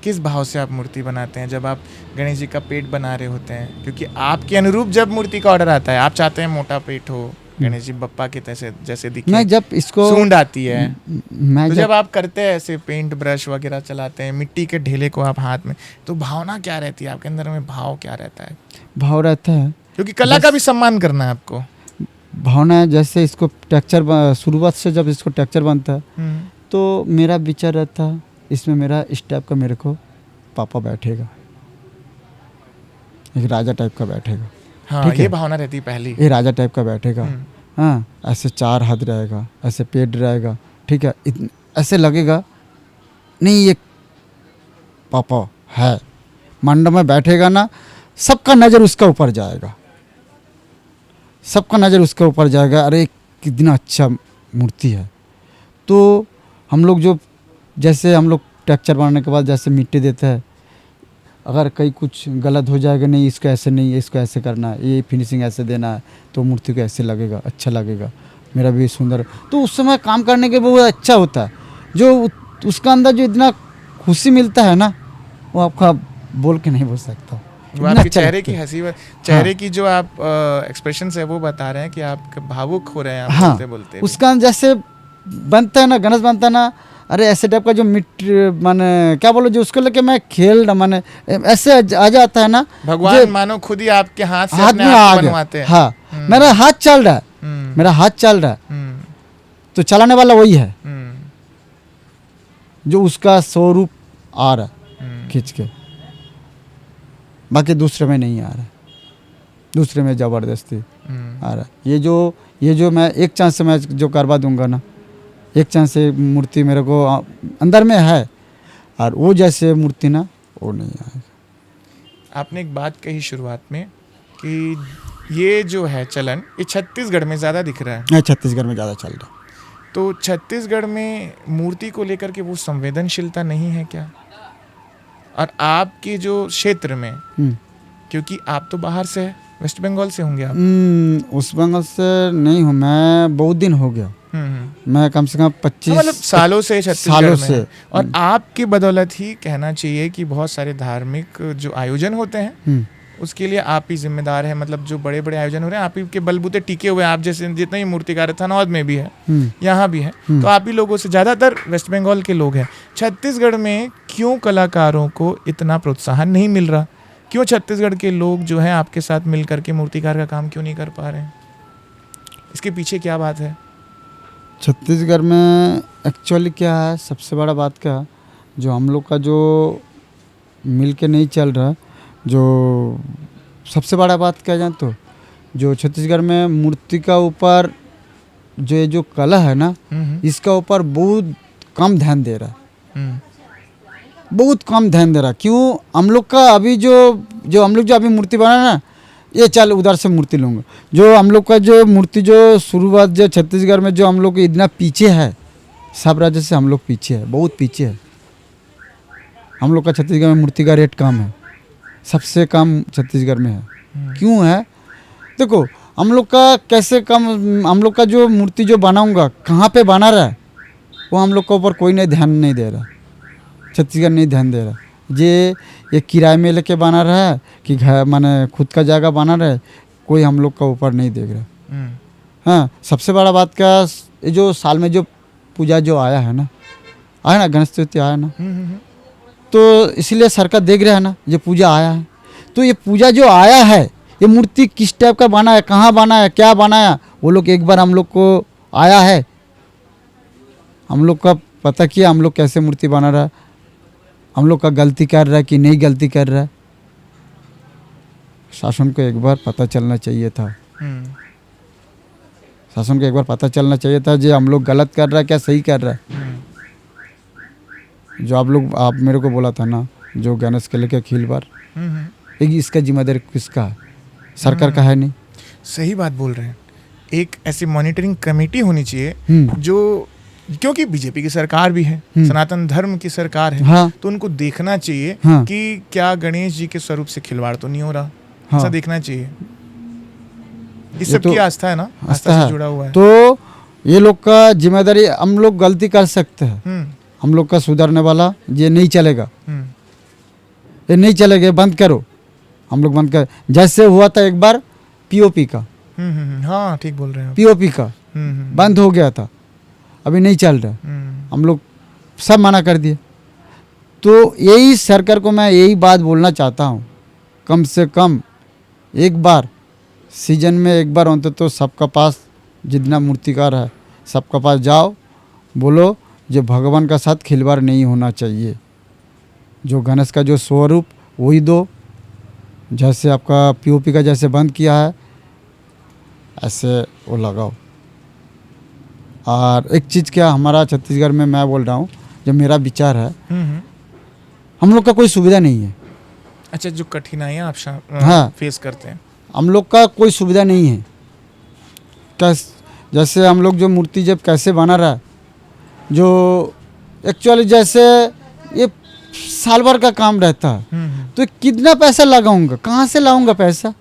किस भाव से आप मूर्ति बनाते हैं जब आप गणेश जी का पेट बना रहे होते हैं? क्योंकि आपके अनुरूप जब मूर्ति का ऑर्डर आता है, आप चाहते हैं मोटा पेट हो, गणेश जी बप्पा के जैसे दिखे, मैं जब इसको सूंड आती है, मैं तो जब जब आप करते हैं ऐसे पेंट ब्रश वगैरह चलाते हैं, मिट्टी के ढेले को आप हाथ में, तो भावना क्या रहती है आपके अंदर में? भाव क्या रहता है? भाव रहता है, क्योंकि कला का भी सम्मान करना है आपको। भावना है। जैसे इसको टेक्चर शुरुआत से जब इसको टेक्चर बनता है हम्म, तो मेरा विचार रहता है इसमें मेरा इस टाइप का मेरे को पापा बैठेगा, एक राजा टाइप का बैठेगा, हाँ, ठीक है। ये भावना रहती है पहली। ये राजा टाइप का बैठेगा, हम्म, हाँ, ऐसे 4 हाथ रहेगा, ऐसे पेट रहेगा, ठीक है, ऐसे लगेगा नहीं ये पापा है। मंडप में बैठेगा ना, सबका नज़र उसका ऊपर जाएगा, सबका नज़र उसके ऊपर जाएगा, अरे कितना अच्छा मूर्ति है। तो हम लोग जैसे हम लोग टेक्चर बनाने के बाद जैसे मिट्टी देते हैं, अगर कहीं कुछ गलत हो जाएगा, नहीं इसको ऐसे नहीं, इसको ऐसे करना है, ये फिनिशिंग ऐसे देना है, तो मूर्ति को ऐसे लगेगा, अच्छा लगेगा, मेरा भी सुंदर। तो उस समय काम करने के बहुत अच्छा होता है, जो उसका अंदर जो इतना खुशी मिलता है ना, वो आपका बोल के नहीं बोल सकता। वो आपके चेहरे की हंसी, चेहरे की जो आप एक्सप्रेशन है वो बता रहे हैं कि आप भावुक हो रहे हैं, आप हाँ, बोलते बोलते भी। उसका जैसे बनता है ना, गणेश बनता है ना, अरे ऐसे टाइप का जो माने क्या बोलो, जो उसको लेके मैं खेल रहा, माने ऐसे आ जाता है ना, भगवान मानो खुद ही आपके हाथ से हाथ अपने में आप आ को गया। बनवाते हैं। हाँ, मेरा हाथ चल रहा है, हम्म, मेरा हाथ चल रहा है, हम्म, तो चलाने वाला वही है, हम्म, जो उसका स्वरूप आ रहा है हम्म, खींच के, बाकी दूसरे में नहीं आ रहा है, दूसरे में ज़बरदस्ती हम्म। आ रहा है। ये जो मैं एक चांस से मैं जो करवा दूंगा ना, एक चांस से मूर्ति मेरे को अंदर में है, और वो जैसे मूर्ति ना वो नहीं आएगा। आपने एक बात कही शुरुआत में कि ये जो है चलन, ये छत्तीसगढ़ में ज़्यादा दिख रहा है। नहीं, छत्तीसगढ़ में ज़्यादा चल रहा है। तो छत्तीसगढ़ में मूर्ति को लेकर के वो संवेदनशीलता नहीं है क्या? और आपके जो क्षेत्र में, क्योंकि आप तो बाहर से है, वेस्ट बंगाल से होंगे आप। उस बंगाल से नहीं हूँ मैं, बहुत दिन हो गया, मैं कम से कम 25 मतलब सालों से छत्तीसगढ़ सालों में से। है। और आपकी बदौलत ही कहना चाहिए कि बहुत सारे धार्मिक जो आयोजन होते हैं उसके लिए आप ही जिम्मेदार हैं। मतलब जो बड़े बड़े आयोजन हो रहे हैं आप ही के बलबूते टिके हुए हैं। आप जैसे जितने ही मूर्तिकार थनौद में भी है, यहाँ भी है, तो आप ही लोगों से, ज़्यादातर वेस्ट बंगाल के लोग हैं। छत्तीसगढ़ में क्यों कलाकारों को इतना प्रोत्साहन नहीं मिल रहा? क्यों छत्तीसगढ़ के लोग जो हैं आपके साथ मिल करके मूर्तिकार का काम क्यों नहीं कर पा रहे हैं? इसके पीछे क्या बात है? छत्तीसगढ़ में एक्चुअली क्या है, सबसे बड़ा बात क्या है, जो हम लोग का जो मिल के नहीं चल रहा, जो सबसे बड़ा बात क्या जान, तो जो छत्तीसगढ़ में मूर्ति का ऊपर जो कला है ना, इसका ऊपर बहुत कम ध्यान दे रहा है, बहुत कम ध्यान दे रहा। क्यों? हम लोग का अभी जो हम लोग जो अभी मूर्ति बना ना, ये चल उधर से मूर्ति लूँगा, जो हम लोग का जो मूर्ति जो शुरुआत जो छत्तीसगढ़ में जो हम लोग इतना पीछे है, सब राज्य से हम लोग पीछे है, बहुत पीछे है। हम लोग का छत्तीसगढ़ में मूर्ति का रेट कम है, सबसे कम छत्तीसगढ़ में है। क्यों है? देखो हम लोग का कैसे कम, हम लोग का जो मूर्ति जो बनाऊंगा कहाँ पे बना रहा है वो हम लोग के ऊपर कोई नहीं ध्यान नहीं दे रहा, छत्तीसगढ़ नहीं ध्यान दे रहा। ये किराए में लेके बना रहा है कि घर माने खुद का जगह बना रहा है, कोई हम लोग का ऊपर नहीं देख रहा। हाँ, सबसे बड़ा बात का ये जो साल में जो पूजा जो आया है ना गणेश चतुर्थी आया ना, तो इसीलिए सरकार देख रहा है ना ये पूजा आया है, तो ये पूजा जो आया है ये मूर्ति किस टाइप का बना है, कहाँ बना है, क्या बनाया, वो लोग एक बार हम लोग को आया है, हम लोग का पता किया हम लोग कैसे मूर्ति बना रहा है, हम लोग का गलती कर रहा है कि नहीं गलती कर रहा है। शासन को एक बार पता चलना चाहिए था, शासन को एक बार पता चलना चाहिए था जो हम लोग गलत कर रहा है क्या सही कर रहा है। जो आप मेरे को बोला था ना जो गणेश के लेके खिल बार, इसका जिम्मेदारी किसका है, सरकार का है नहीं। सही बात बोल रहे हैं। एक ऐसी मॉनिटरिंग कमेटी होनी चाहिए जो, क्योंकि बीजेपी की सरकार भी है, सनातन धर्म की सरकार है, हाँ। तो उनको देखना चाहिए हाँ। कि क्या गणेश जी के स्वरूप से खिलवाड़ तो नहीं हो रहा। हाँ। ऐसा देखना चाहिए। इस ये सब तो की आस्था है ना, आस्था से जुड़ा हुआ है। तो ये लोग का जिम्मेदारी, हम लोग गलती कर सकते हैं, हम लोग का सुधरने वाला ये नहीं चलेगा, ये नहीं चलेगा, बंद करो, हम लोग बंद कर। जैसे हुआ था एक बार पीओपी का, हाँ ठीक बोल रहे हैं। पीओपी का बंद हो गया था, अभी नहीं चल रहा, हम लोग सब मना कर दिए। तो यही सरकार को मैं यही बात बोलना चाहता हूँ, कम से कम एक बार सीजन में एक बार अंततः तो सबका पास जितना मूर्तिकार है सबका पास जाओ, बोलो जो भगवान का साथ खिलवाड़ नहीं होना चाहिए, जो गणेश का जो स्वरूप वही दो, जैसे आपका पीओपी का जैसे बंद किया है ऐसे वो लगाओ। और एक चीज़ क्या हमारा छत्तीसगढ़ में मैं बोल रहा हूँ, जो मेरा विचार है, हम लोग का कोई सुविधा नहीं है। अच्छा, जो कठिनाइयाँ आप हाँ। फेस करते हैं, हम लोग का कोई सुविधा नहीं है। जैसे हम लोग जो मूर्ति जब कैसे बना रहा है, जो एक्चुअली जैसे ये साल भर का काम रहता है, तो कितना पैसा लगाऊंगा, कहाँ से लाऊंगा पैसा,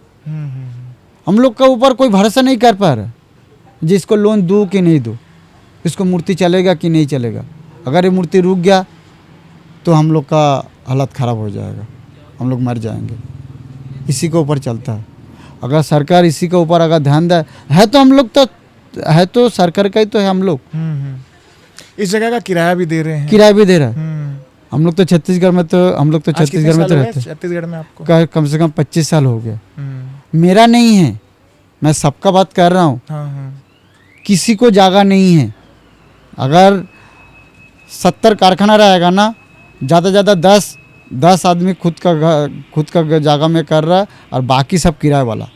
हम लोग का ऊपर कोई भरोसा नहीं कर पा रहा जिसको लोन दूँ कि नहीं दूँ, इसको मूर्ति चलेगा कि नहीं चलेगा। अगर ये मूर्ति रुक गया तो हम लोग का हालत ख़राब हो जाएगा, हम लोग मर जाएंगे। इसी के ऊपर चलता है। अगर सरकार इसी के ऊपर अगर ध्यान दे, है तो हम लोग तो है तो सरकार का ही तो है, हम लोग इस जगह का किराया भी दे रहे हैं, किराया भी दे रहा है। हम लोग तो छत्तीसगढ़ में तो छत्तीसगढ़ में तो रहते हैं। छत्तीसगढ़ में आपको कम से कम 25 साल हो गया। मेरा नहीं है, मैं सबका बात कर रहा हूँ। किसी को जगह नहीं है। अगर 70 कारखाना रहेगा ना, ज़्यादा से ज़्यादा 10 आदमी खुद का जगह में कर रहा है और बाकी सब किराए वाला,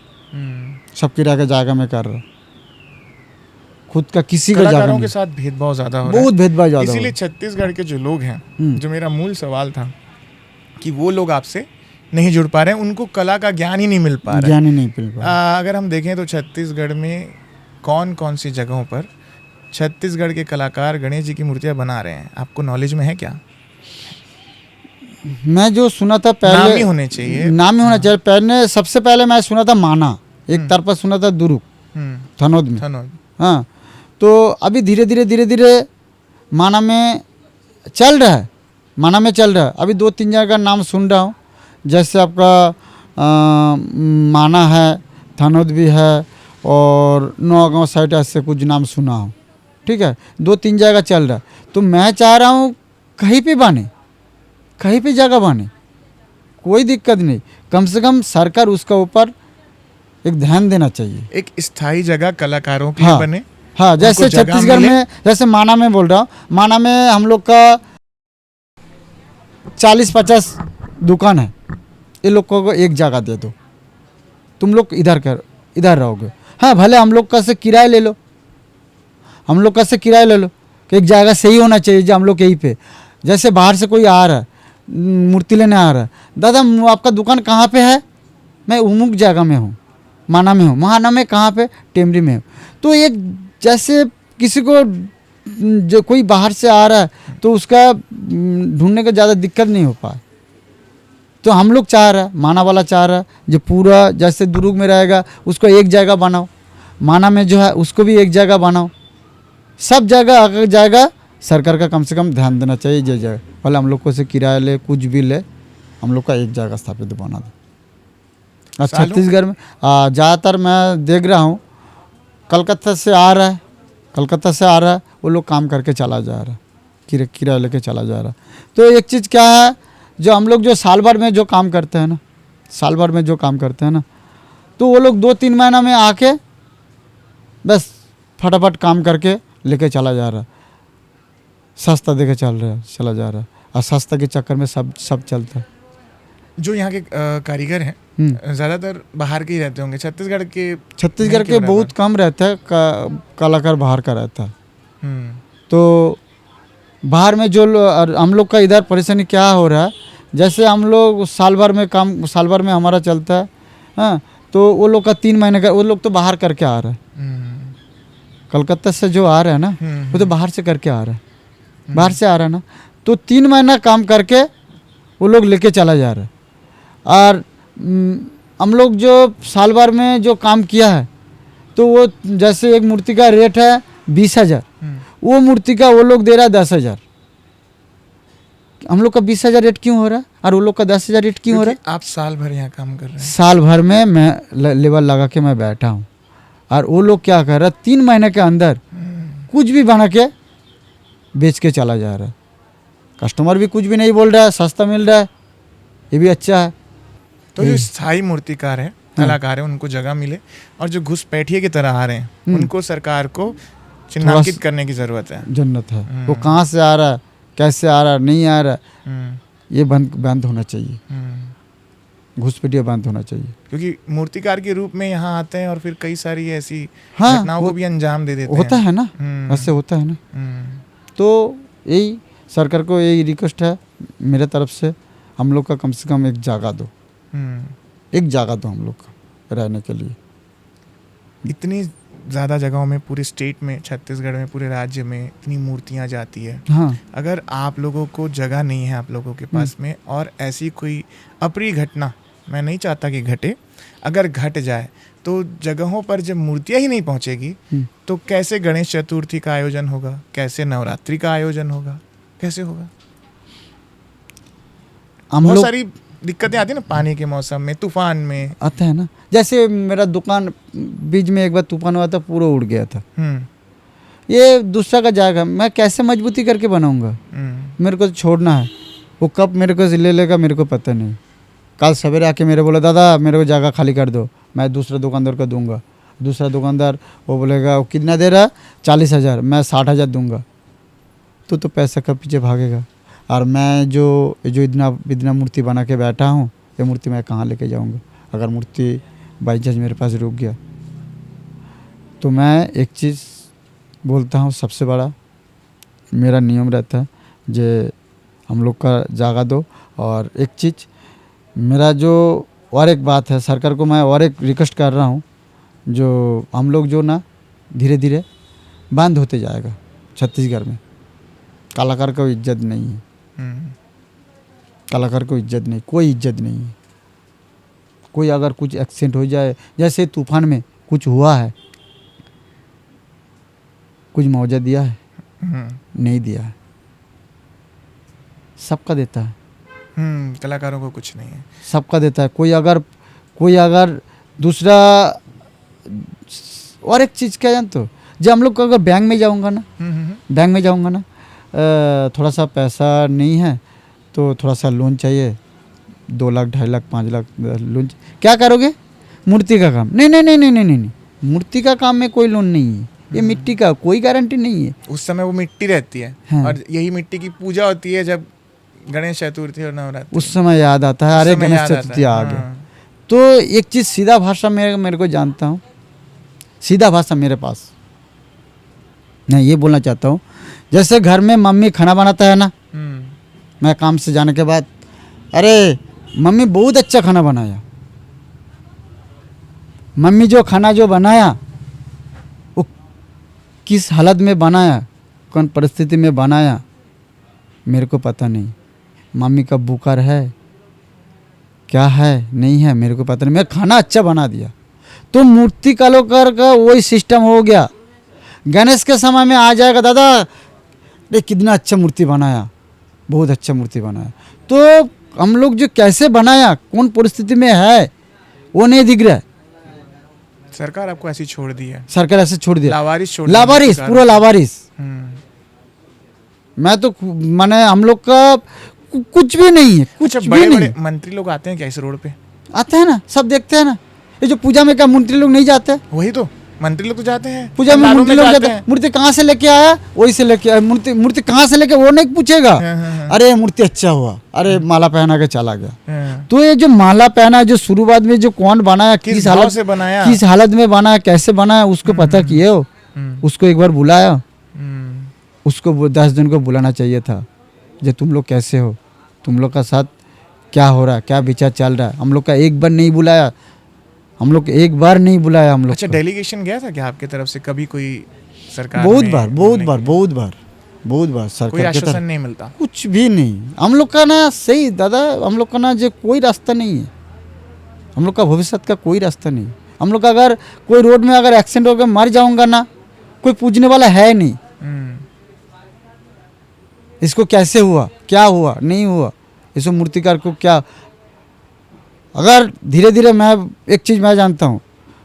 सब किराए का जगह में कर रहा है, खुद का किसी का जगह कलाकारों नहीं। के साथ भेदभाव ज़्यादा हो रहा है, बहुत भेदभाव ज़्यादा। इसीलिए छत्तीसगढ़ के जो लोग हैं, जो मेरा मूल सवाल था कि वो लोग आपसे नहीं जुड़ पा रहे हैं, उनको कला का ज्ञान ही नहीं मिल पा रहा है। ज्ञान ही नहीं मिल पा रहा। अगर हम देखें तो छत्तीसगढ़ में कौन कौन सी जगहों पर छत्तीसगढ़ के कलाकार गणेश जी की मूर्तियां बना रहे हैं, आपको नॉलेज में है क्या? मैं जो सुना था पहले, नाम ही होने चाहिए, नाम ही होना चाहिए। पहले सबसे पहले मैं सुना था माना, एक तरफा सुना था दुरुक थनोद में। हाँ, तो अभी धीरे धीरे माना में चल रहा है, माना में चल रहा है। अभी 2-3 जगह का नाम सुन रहा हूँ, जैसे आपका माना है, थनोद भी है और नौगांव साइड ऐसे कुछ नाम सुना हूँ। ठीक है, 2-3 जगह चल रहा है। तो मैं चाह रहा हूँ कहीं पे बने, कहीं पे जगह बने, कोई दिक्कत नहीं। कम से कम सरकार उसका ऊपर एक ध्यान देना चाहिए, एक स्थायी जगह कलाकारों के लिए बने। हाँ, जैसे छत्तीसगढ़ में, जैसे माना में बोल रहा हूँ, माना में हम लोग का 40-50 दुकान है, ये लोग को एक जगह दे दो, तुम लोग इधर रहोगे। हाँ, भले हम लोग का से किराया ले लो, हम लोग का से किराया ले लो, कि एक जगह सही होना चाहिए जो हम लोग यहीं पे। जैसे बाहर से कोई आ रहा है, मूर्ति लेने आ रहा है, दादा आपका दुकान कहाँ पे है? मैं उमुक जगह में हूँ, माना में हूँ। माना में कहाँ पे? टेमरी में हूँ। तो एक जैसे किसी को जो कोई बाहर से आ रहा है तो उसका ढूंढने का ज़्यादा दिक्कत नहीं हो पाए। तो हम लोग चाह रहा है, माना वाला चाह रहा है जो पूरा जैसे दुर्ग में रहेगा उसको एक जगह बनाओ, माना में जो है उसको भी एक जगह बनाओ, सब जगह अगर जाएगा सरकार का कम से कम ध्यान देना चाहिए। ये जगह भले हम लोग को से किराया ले कुछ भी ले, हम लोग का एक जगह स्थापित बना दो। और सालों- छत्तीसगढ़ में ज़्यादातर मैं देख रहा हूँ कलकत्ता से आ रहा है, कलकत्ता से आ रहा है वो लोग काम करके चला जा रहा है, किराया लेके चला जा रहा है। तो एक चीज़ क्या है जो हम लोग जो साल भर में जो काम करते हैं ना, साल भर में जो काम करते हैं ना, तो वो लोग 2-3 महीना में आके बस फटाफट काम करके लेके चला जा रहा है, सस्ता देके चला जा रहा है। और सस्ता के चक्कर में सब चलता है। जो यहाँ के कारीगर हैं ज़्यादातर बाहर के ही रहते होंगे, छत्तीसगढ़ छत्तीसगढ़ के बराबर। बहुत कम रहता है, कलाकार बाहर का रहता है। हम्म, तो बाहर में जो हम लोग का इधर परेशानी क्या हो रहा है, जैसे हम लोग साल भर में हमारा चलता है, हाँ, तो वो लोग का 3 महीने का वो लोग तो बाहर करके आ रहा है। हम्म, कलकत्ता से जो आ रहा है ना हम्म, वो तो बाहर से करके आ रहा है, बाहर से आ रहा है ना, तो 3 महीना काम करके वो लोग लेके चला जा रहा है। और हम लोग जो साल भर में जो काम किया है तो वो जैसे एक मूर्ति का रेट है 20,000, वो मूर्ति का वो लोग दे रहा है 10,000। हम लोग का 20,000 रेट क्यों हो रहा है और वो लोग का 10,000 रेट क्यों हो रहा है? क्योंकि आप साल भर यहाँ काम कर रहे हैं। साल भर में मैं लेबर लगा के मैं बैठा हूँ और वो लोग क्या कर रहा है 3 महीने के अंदर कुछ भी बना के बेच के चला जा रहा है। कस्टमर भी कुछ भी नहीं बोल रहा है, सस्ता मिल रहा है, ये भी अच्छा है। तो जो स्थायी मूर्तिकार हैं, कलाकार हैं, उनको जगह मिले, और जो घुसपैठिए की तरह आ रहे हैं उनको सरकार को चिन्हांकित करने की जरूरत है। जन्नत है वो कहाँ से आ रहा है, कैसे आ रहा है, नहीं आ रहा है, हम्म, ये बंद होना चाहिए, हम्म, घुसपैठिए बंद होना चाहिए। क्योंकि मूर्तिकार के रूप में यहाँ आते हैं और फिर कई सारी ऐसी हाँ, घटनाओं को भी अंजाम दे देते होता हैं। है ना, हम्म, ऐसे होता है ना। हम्म, तो यही सरकार को यही रिक्वेस्ट है मेरे तरफ से, हम लोग का कम से कम एक जगह दो, हम्म। एक जगह दो हम लोग का रहने के लिए। इतनी ज़्यादा जगहों में, पूरे स्टेट में, छत्तीसगढ़ में, पूरे राज्य में इतनी मूर्तियाँ जाती है। हाँ, अगर आप लोगों को जगह नहीं है आप लोगों के पास में, और ऐसी कोई अप्रिय घटना, मैं नहीं चाहता कि घटे, अगर घट जाए तो जगहों पर जब मूर्तियाँ ही नहीं पहुँचेगी तो कैसे गणेश चतुर्थी का आयोजन होगा, कैसे नवरात्रि का आयोजन होगा, कैसे होगा? हम बहुत लोग सारी दिक्कतें आती है ना, पानी के मौसम में, तूफान में। आता है ना, जैसे मेरा दुकान बीच में एक बार तूफान हुआ था, पूरा उड़ गया था। ये दूसरा का जाएगा, मैं कैसे मजबूती करके बनाऊंगा? मेरे को तो छोड़ना है, वो कब मेरे को ले लेगा मेरे को पता नहीं। कल सवेरे आके मेरे बोला दादा मेरे को जगह खाली कर दो, मैं दूसरे दुकानदार को दूंगा। दूसरा दुकानदार वो बोलेगा वो कितना दे रहा, 40,000, मैं 60,000 दूंगा। तो पैसा कब पीछे भागेगा? और मैं जो इतना मूर्ति बना के बैठा हूँ, ये मूर्ति मैं कहाँ लेके जाऊँगा? अगर मूर्ति बाई चांस मेरे पास रुक गया तो मैं एक चीज़ बोलता हूँ, सबसे बड़ा मेरा नियम रहता है जे हम लोग का जगह दो। और एक चीज़ मेरा जो और एक बात है, सरकार को मैं और एक रिक्वेस्ट कर रहा हूँ, जो हम लोग जो ना धीरे धीरे बंद होते जाएगा छत्तीसगढ़ में। कलाकार को इज्जत नहीं है, कलाकार को इज्जत नहीं, कोई इज्जत नहीं है। कोई अगर कुछ एक्सीडेंट हो जाए, जैसे तूफान में कुछ हुआ है, कुछ मुआवजा दिया है? नहीं दिया है। सबका देता है, कलाकारों को कुछ नहीं है, सबका देता है। कोई अगर दूसरा और एक चीज़ क्या जानते हो, जब हम लोग अगर बैंक में जाऊंगा ना, थोड़ा सा पैसा नहीं है तो थोड़ा सा लोन चाहिए, 2 लाख 2.5 लाख 5 लाख लोन, क्या करोगे? मूर्ति का काम नहीं, मूर्ति का काम में कोई लोन नहीं है। ये मिट्टी का कोई गारंटी नहीं है। उस समय वो मिट्टी रहती है। हाँ। और यही मिट्टी की पूजा होती है जब गणेश चतुर्थी और नवरात्रि। उस समय याद आता है, अरे गणेश चतुर्थी आ गया। तो एक चीज़ सीधा भाषा में मेरे को जानता हूँ, सीधा भाषा मेरे पास मैं ये बोलना चाहता हूँ, जैसे घर में मम्मी खाना बनाता है ना, मैं काम से जाने के बाद, अरे मम्मी बहुत अच्छा खाना बनाया, मम्मी जो खाना जो बनाया वो किस हालत में बनाया, कौन परिस्थिति में बनाया, मेरे को पता नहीं। मम्मी का बुखार है क्या है नहीं है मेरे को पता नहीं, मैं खाना अच्छा बना दिया। तो मूर्ति कलाकार का वही सिस्टम हो गया। गणेश के समय में आ जाएगा, दादा अरे कितना अच्छा मूर्ति बनाया, बहुत अच्छा मूर्ति बनाया। तो हम लोग जो कैसे बनाया, कौन परिस्थिति में है वो नहीं दिख रहा है। सरकार आपको ऐसी छोड़ दी है, सरकार ऐसे छोड़ दिया, लावारिस छोड़ दिया लावारिस, मूर्तिकार पूरा को। लावारिस। हम्म। मैं तो माने हम लोग का कुछ भी नहीं है, कुछ अच्छा, भी बड़े नहीं। बड़े मंत्री लोग आते हैं क्या इस रोड पे? आते हैं ना, सब देखते हैं ना। ये जो पूजा में क्या मंत्री लोग नहीं जाते? वही तो, मंत्री लोग तो जाते हैं, पूजा में पंडालों मूर्ति लोग जाते जाते हैं। मूर्ति कहाँ से लेके आया, वही से लेके आया। मूर्ति कहाँ से लेके, वो नहीं पूछेगा। हाँ। अरे मूर्ति अच्छा हुआ, अरे माला पहना के चला गया। हाँ। तो ये जो माला पहना, जो शुरुआत में जो कौन बनाया, किस किस भाव हालत से बनाया? किस हालत में बनाया, कैसे बनाया, उसको पता किए हो? हम्म। उसको एक बार बुलाया, हम्म। उसको 10 दिन को बुलाना चाहिए था। जो तुम लोग कैसे हो, तुम लोग का साथ क्या हो रहा है, क्या विचार चल रहा है। हम लोग का एक बार नहीं बुलाया, हम लोग एक बार नहीं बुलाया हम लोग अच्छा, को। डेलीगेशन गया था क्या आपके तरफ से कभी कोई सरकार बहुत ने? बार कोई सरकार के आश्वासन तरफ नहीं मिलता। कुछ भी नहीं। हम लोग का ना सही दादा, हम लोग का ना जो कोई रास्ता नहीं है, हम लोग का भविष्य का कोई रास्ता नहीं। हम लोग का अगर कोई रोड में अगर एक्सीडेंट हो गया, मर जाऊंगा ना, कोई पूछने वाला है नहीं। हम्म। इसको कैसे हुआ, क्या हुआ, नहीं हुआ, इसको मूर्तिकार को क्या। अगर धीरे धीरे, मैं एक चीज़ मैं जानता हूँ,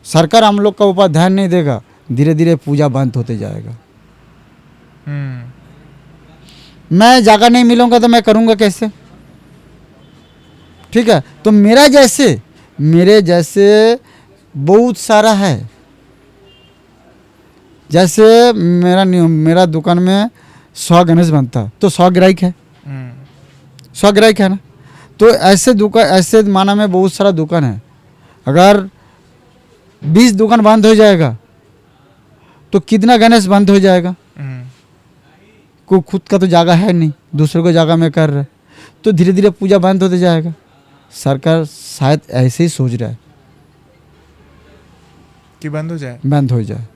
सरकार हम लोग का ऊपर ध्यान नहीं देगा, धीरे धीरे पूजा बंद होते जाएगा। हम्म। मैं जगह नहीं मिलूंगा तो मैं करूँगा कैसे? ठीक है, तो मेरे जैसे बहुत सारा है। जैसे मेरा दुकान में 100 गणेश बनता तो 100 ग्राहक है, 100 ग्राहक है ना। तो ऐसे दुकान, ऐसे माना में बहुत सारा दुकान है। अगर 20 दुकान बंद हो जाएगा तो कितना गणेश बंद हो जाएगा? कोई खुद का तो जगह है नहीं, दूसरे को जगह में कर रहा है, तो धीरे धीरे पूजा बंद होते जाएगा। सरकार शायद ऐसे ही सोच रहा है कि बंद हो जाए। बंद हो जाए।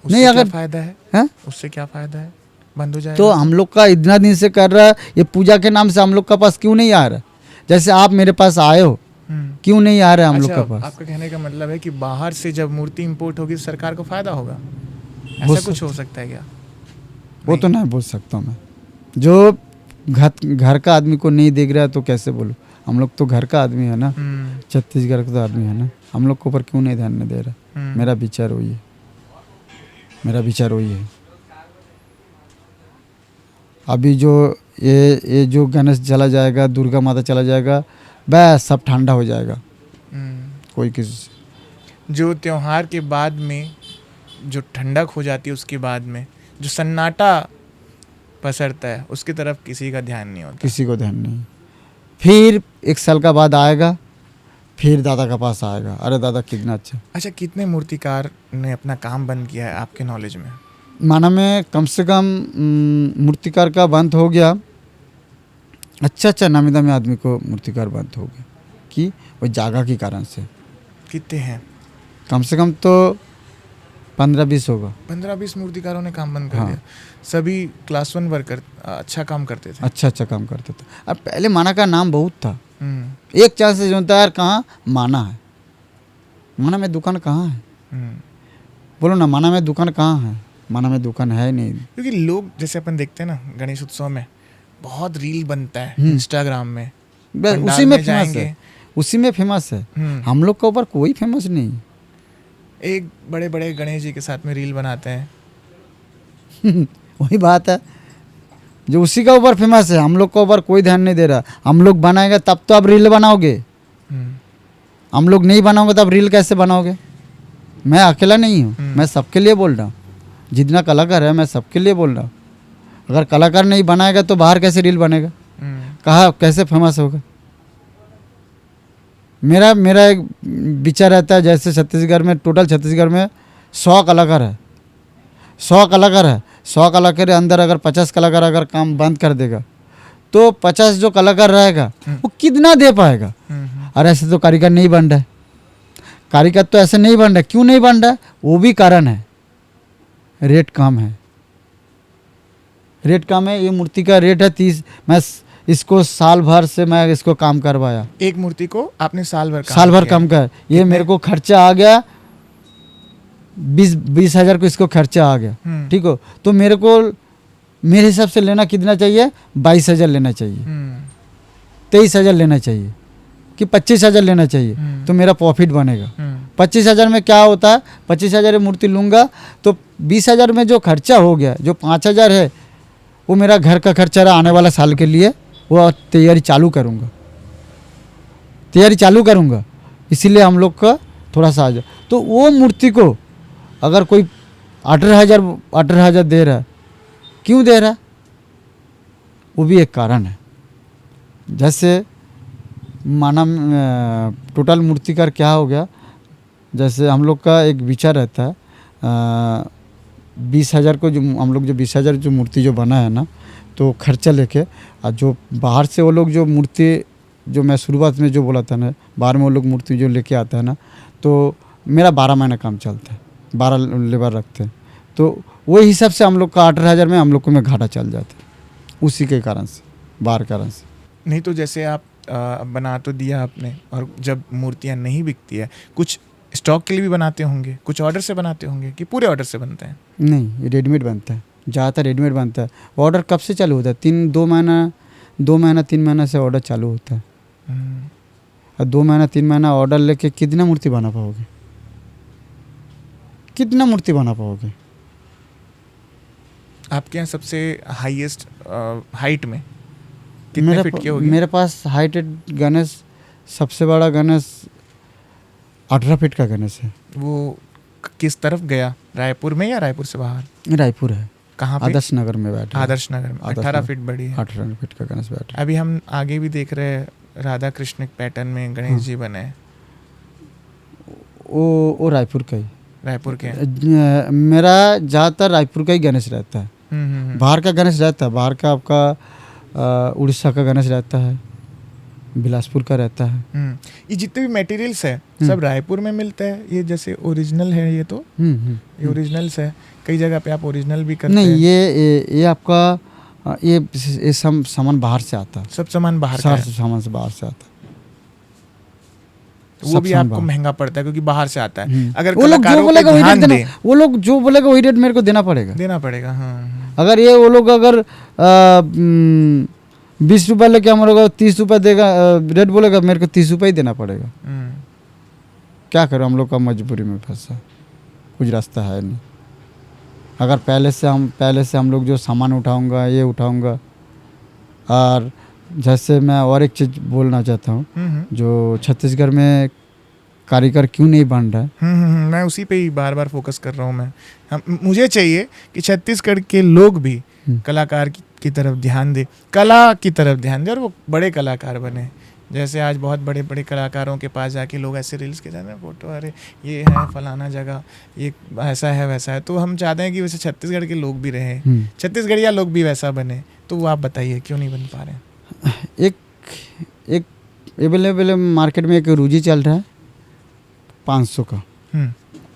उससे नहीं, क्या अगर फायदा है? हैं उससे क्या फायदा है बंद हो जाए? तो हम लोग का इतना दिन से कर रहा है, ये पूजा के नाम से हम लोग का पास क्यों नहीं आ रहा? जैसे आप मेरे पास आए हो, क्यों नहीं आ रहा है हम लोग अच्छा, का पास? आपका कहने का मतलब है कि बाहर से जब मूर्ति इंपोर्ट होगी तो सरकार को फायदा होगा, हो ऐसा कुछ हो सकता है क्या? वो तो नहीं बोल सकता मैं। जो घर का आदमी को नहीं देख रहा है तो कैसे बोलूँ? हम लोग तो घर का आदमी है ना, छत्तीसगढ़ का तो आदमी है ना, हम लोग के ऊपर क्यों नहीं ध्यान नहीं दे रहा? मेरा विचार वही है, मेरा विचार वही है। अभी जो ये जो गणेश चला जाएगा, दुर्गा माता चला जाएगा, बस सब ठंडा हो जाएगा। कोई किसी से जो त्योहार के बाद में जो ठंडक हो जाती है, उसके बाद में जो सन्नाटा पसरता है, उसकी तरफ किसी का ध्यान नहीं होता। किसी को ध्यान नहीं। फिर 1 साल का बाद आएगा, फिर दादा के पास आएगा, अरे दादा कितना अच्छा। अच्छा, कितने मूर्तिकार ने अपना काम बंद किया है आपके नॉलेज में? माना में कम से कम मूर्तिकार का बंद हो गया। अच्छा नामी दामी आदमी को मूर्तिकार बंद हो गया कि वो जागा के कारण से। कितने हैं? कम से कम तो 15-20 होगा। 15-20 मूर्तिकारों ने काम बंद कर हाँ। दिया। सभी क्लास 1 वर्कर अच्छा काम करते थे। अच्छा काम करता था। अब पहले माना का नाम बहुत था। हम्म। एक चांस से जो यार कहाँ माना है, माना में दुकान कहाँ है? बोलो ना, माना में दुकान कहाँ है? माना में दुकान है नहीं। क्योंकि लोग जैसे अपन देखते हैं ना, गणेश उत्सव में बहुत रील बनता है इंस्टाग्राम में, बस पंडाल उसी में में फेमस जाएंगे। है, उसी में फेमस है। हम लोग के ऊपर कोई फेमस नहीं। एक बड़े बड़े गणेश जी के साथ में रील बनाते हैं। वही बात है, जो उसी का ऊपर फेमस है, हम लोग के ऊपर कोई ध्यान नहीं दे रहा। हम लोग बनाएंगे तब तो आप रील बनाओगे, हम लोग नहीं बनाओगे तब रील कैसे बनाओगे? मैं अकेला नहीं हूँ, मैं सबके लिए बोल रहा हूँ। जितना कलाकार है मैं सबके लिए बोल रहा हूँ। अगर कलाकार नहीं बनाएगा तो बाहर कैसे रील बनेगा? कहाँ कैसे फेमस होगा? मेरा एक विचार रहता है, जैसे छत्तीसगढ़ में टोटल छत्तीसगढ़ में 100 कलाकार है, 100 कलाकार है। 100 कलाकार के अंदर अगर 50 कलाकार अगर काम बंद कर देगा तो 50 जो कलाकार रहेगा वो कितना दे पाएगा? और ऐसे तो कारीगर नहीं बन रहा है, कारीगर तो ऐसे नहीं बन रहा है। क्यों नहीं बन रहा है? वो भी कारण है, रेट कम है। रेट कम है। ये मूर्ति का रेट है 30, मैं इसको साल भर से मैं इसको काम करवाया, एक मूर्ति को आपने साल भर साल भर किया। काम कर, ये मेरे को खर्चा आ गया 20 हजार को इसको खर्चा आ गया। हम्म। ठीक हो, तो मेरे को मेरे हिसाब से लेना कितना चाहिए, 22 हजार लेना चाहिए, 23 हजार लेना चाहिए कि 25 हजार लेना चाहिए, तो मेरा प्रॉफिट बनेगा। 25 हजार में क्या होता है, 25 हजार मूर्ति लूँगा तो 20 हजार में जो खर्चा हो गया, जो 5 हजार है वो मेरा घर का खर्चा रहा आने वाला साल के लिए, वो तैयारी चालू करूँगा, इसीलिए हम लोग का थोड़ा सा आ जाए। तो वो मूर्ति को अगर कोई 18,000 दे रहा है, क्यों दे रहा है, वो भी एक कारण है। जैसे माना टोटल मूर्तिकार क्या हो गया, जैसे हम लोग का एक विचार रहता है 20 हजार को जो हम लोग जो 20 हजार जो मूर्ति जो बना है ना, तो खर्चा लेके और जो बाहर से वो लोग जो मूर्ति जो मैं शुरुआत में जो बोला था ना, बाहर में वो लोग मूर्ति जो लेके आता है ना, तो मेरा 12 महीना काम चलता है, 12 लेबर रखते हैं, तो वही हिसाब से हम लोग का 18 हजार में हम लोग को में घाटा चल जाता है, उसी के कारण से, बाहर कारण से। नहीं तो जैसे आप बना तो दिया आपने, और जब मूर्तियाँ नहीं बिकती है, कुछ स्टॉक के लिए भी बनाते होंगे, कुछ ऑर्डर से बनाते होंगे कि पूरे ऑर्डर से बनते हैं? नहीं, रेडीमेड बनता है, ज़्यादातर रेडीमेड बनता है। ऑर्डर कब से चालू होता है, 2 महीना 3 महीना से ऑर्डर चालू होता है। और 2 महीना 3 महीना ऑर्डर लेके कितना मूर्ति बना पाओगे, कितना मूर्ति बना पाओगे? आपके यहाँ सबसे हाईएस्ट हाइट में कितने फीट की होगी? मेरे पास हाइटेड गणेश, सबसे बड़ा गणेश 18 फीट का गणेश है। वो किस तरफ गया, रायपुर में या रायपुर से बाहर? रायपुर है, कहाँ पे? आदर्श नगर में बैठा है। आदर्श नगर में। आदर्श 18 नगर। फीट बड़ी है। 18 फीट का गणेश बैठा है। अभी हम आगे भी देख रहे हैं राधा कृष्ण पैटर्न में गणेश जी बने हैं। वो रायपुर का ही, रायपुर के हैं। मेरा ज़्यादातर रायपुर का ही गणेश रहता है। बाहर का गणेश रहता है, बाहर का आपका उड़ीसा का गणेश रहता है, बिलासपुर का रहता है। ये जितने भी मटेरियल्स है सब रायपुर में मिलता है? ये जैसे ओरिजिनल है ये तो ये ओरिजिनल्स है, कई जगह पे आप ओरिजिनल भी करते हैं? नहीं, ये आपका ये सामान बाहर से आता है, सब सामान बाहर का है? सामान से बाहर से आता है, वो भी आपको महंगा पड़ता है क्योंकि बाहर से आता है। अगर वो लोग जो बोलेगा वही रेट देना, दे, वो लोग जो बोलेगा वही रेट मेरे को देना पड़ेगा। हाँ। अगर ये वो लोग अगर 20 रुपये लेके हम लोग 30 रुपये देगा रेट बोलेगा, मेरे को 30 रुपये ही देना पड़ेगा। क्या करो, हम लोग का मजबूरी में फंसा, कुछ रास्ता है नहीं। अगर पहले से हम लोग जो सामान उठाऊंगा, ये उठाऊंगा। और जैसे मैं और एक चीज़ बोलना चाहता हूँ, जो छत्तीसगढ़ में कारीगर क्यों नहीं बन रहा है, मैं उसी पे ही बार बार फोकस कर रहा हूँ। मुझे चाहिए कि छत्तीसगढ़ के लोग भी कलाकार की तरफ ध्यान दे, कला की तरफ ध्यान दे और वो बड़े कलाकार बने। जैसे आज बहुत बड़े बड़े कलाकारों के पास जाके लोग ऐसे रील्स के जाते हैं, फोटो, अरे ये है फलाना जगह, ये ऐसा है वैसा है। तो हम चाहते हैं कि वैसे छत्तीसगढ़ के लोग भी रहें, छत्तीसगढ़िया लोग भी वैसा बने। तो वो आप बताइए क्यों नहीं बन पा रहे हैं? एक अवेलेबल मार्केट में एक रूजी चल रहा है 500 का,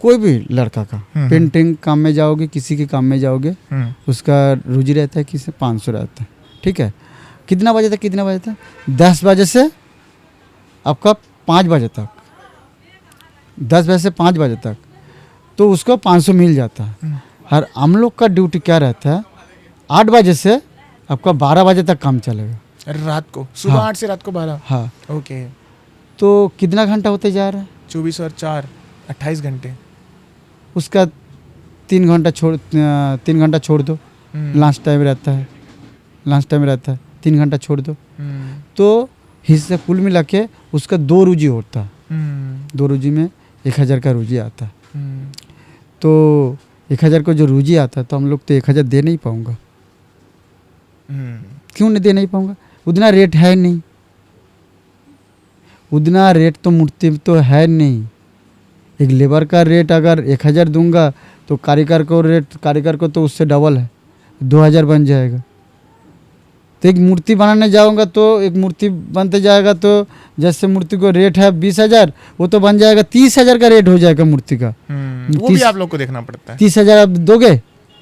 कोई भी लड़का का। पेंटिंग काम में जाओगे, किसी के काम में जाओगे, उसका रूजी रहता है किसी 500 रहता है। ठीक है, कितना बजे तक? 10 बजे से आपका 5 बजे तक, 10 बजे से 5 बजे तक, तो उसको 500 मिल जाता है। और हम लोग का ड्यूटी क्या रहता है, 8 बजे से आपका 12 बजे तक काम चलेगा। रात को सुबह 8 से रात को 12? हाँ। ओके। तो कितना घंटा होते जा रहा है? 24 और 4 28 घंटे। उसका 3 घंटा छोड़ दो, लंच टाइम रहता है, 3 घंटा छोड़ दो, तो हिस्सा कुल मिला के उसका 2 रूजी होता है। 2 रूजी में 1000 का रूजी आता है। तो 1000 को जो रूजी आता है, तो हम लोग तो 1000 दे नहीं पाऊँगा। क्यों नहीं दे नहीं पाऊँगा? उतना रेट है नहीं, उतना रेट तो मूर्ति तो है नहीं। एक लेबर का रेट अगर 1000 दूंगा तो कारीगर को तो उससे डबल है, 2000 बन जाएगा। तो एक मूर्ति बनाने जाऊंगा तो एक मूर्ति बनते जाएगा, तो जैसे मूर्ति को रेट है 20,000, वो तो बन जाएगा 30,000 का रेट हो जाएगा मूर्ति का। वो भी आप लोग को देखना पड़ता है। 30,000 आप दोगे?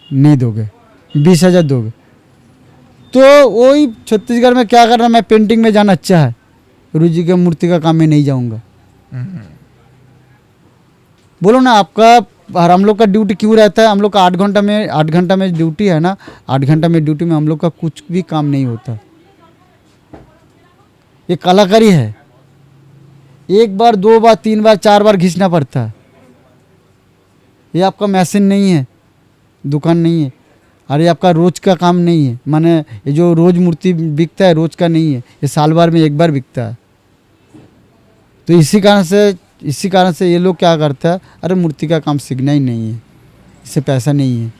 नहीं दोगे, 20,000 दोगे। तो वही छत्तीसगढ़ में क्या करना, मैं पेंटिंग में जाना अच्छा है, गुरु जी के मूर्ति का काम में नहीं जाऊंगा। बोलो ना आपका और हम लोग का ड्यूटी क्यों रहता है, हम लोग का 8 घंटा में ड्यूटी है ना, 8 घंटा में ड्यूटी में हम लोग का कुछ भी काम नहीं होता। ये कलाकारी है, 1 बार 2 बार 3 बार 4 बार घिसना पड़ता है। ये आपका मशीन नहीं है, दुकान नहीं है, और ये आपका रोज का काम नहीं है, माने ये जो रोज मूर्ति बिकता है रोज का नहीं है, ये साल भर में 1 बार बिकता है। तो इसी कारण से ये लोग क्या करता है, अरे मूर्ति का काम सीखना ही नहीं है, इससे पैसा नहीं है।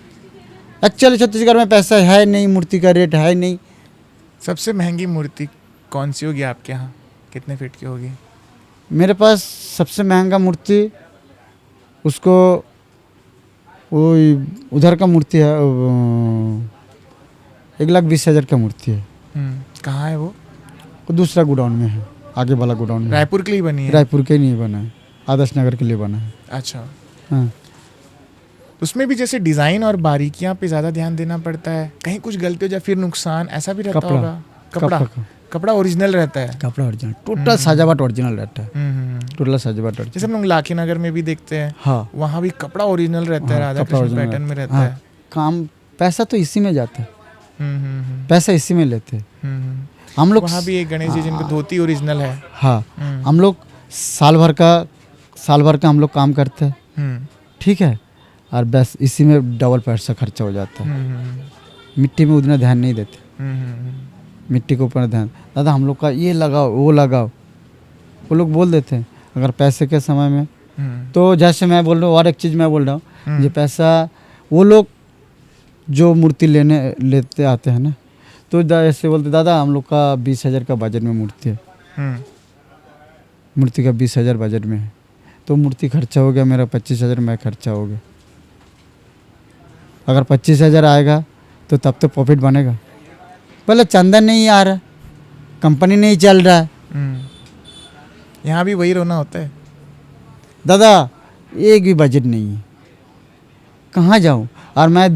एक्चुअली छत्तीसगढ़ में पैसा है नहीं, मूर्ति का रेट है नहीं। सबसे महंगी मूर्ति कौन सी होगी आपके यहाँ, कितने फीट की होगी? मेरे पास सबसे महंगा मूर्ति उसको वो उधर का मूर्ति है, 1,20,000 का मूर्ति है। कहाँ है वो? दूसरा गोडाउन में है, आगे वाला गोडाउन में। रायपुर के लिए बनी है? रायपुर के लिए बना है, आदर्श नगर के लिए बना है। अच्छा। हाँ, उसमें भी जैसे डिज़ाइन और बारीकियां पे ज़्यादा ध्यान देना पड़ता है, कहीं कुछ गलती हो जाए फिर नुकसान, ऐसा भी रहता कपड़ा। होगा? कपड़ा ओरिजिनल रहता है? कपड़ा ओरिजिनल, टोटल सजावट ओरिजिनल रहता है। टोटल सजावट जैसे ओरिजिनल। हम लोग लाखी नगर में भी देखते हैं, हाँ, वहाँ भी कपड़ा ओरिजिनल रहता है, हाँ, राधा कपड़ा कृष्ण original पैटर्न में रहता हाँ, है। काम पैसा तो इसी में जाता है, हम्म। पैसा इसी में लेते हैं हम लोग। वहाँ भी एक गणेश जी जिनकी धोती ओरिजिनल है। हाँ, हम लोग साल भर का हम लोग काम करते हैं, ठीक है, और बस इसी में डबल पैसा खर्चा हो जाता है। मिट्टी में उतना ध्यान नहीं देते, मिट्टी के ऊपर ध्यान, दादा हम लोग का ये लगाओ वो लगाओ, वो लोग बोल देते हैं। अगर पैसे के समय में तो जैसे मैं बोल रहा हूँ, और एक चीज़ मैं बोल रहा हूँ, ये पैसा वो लोग जो मूर्ति लेते आते हैं ना, तो ऐसे बोलते दादा हम लोग का 20,000 का बजट में मूर्ति है, मूर्ति का 20,000 बजट में है, तो मूर्ति खर्चा हो गया मेरा 25,000 में खर्चा हो गया। अगर 25,000 आएगा तो तब तो प्रॉफिट बनेगा। पहले चंदा नहीं आ रहा, कंपनी नहीं चल रहा है, यहाँ भी वही रोना होता है। दादा एक भी बजट नहीं है, कहाँ जाऊँ, और मैं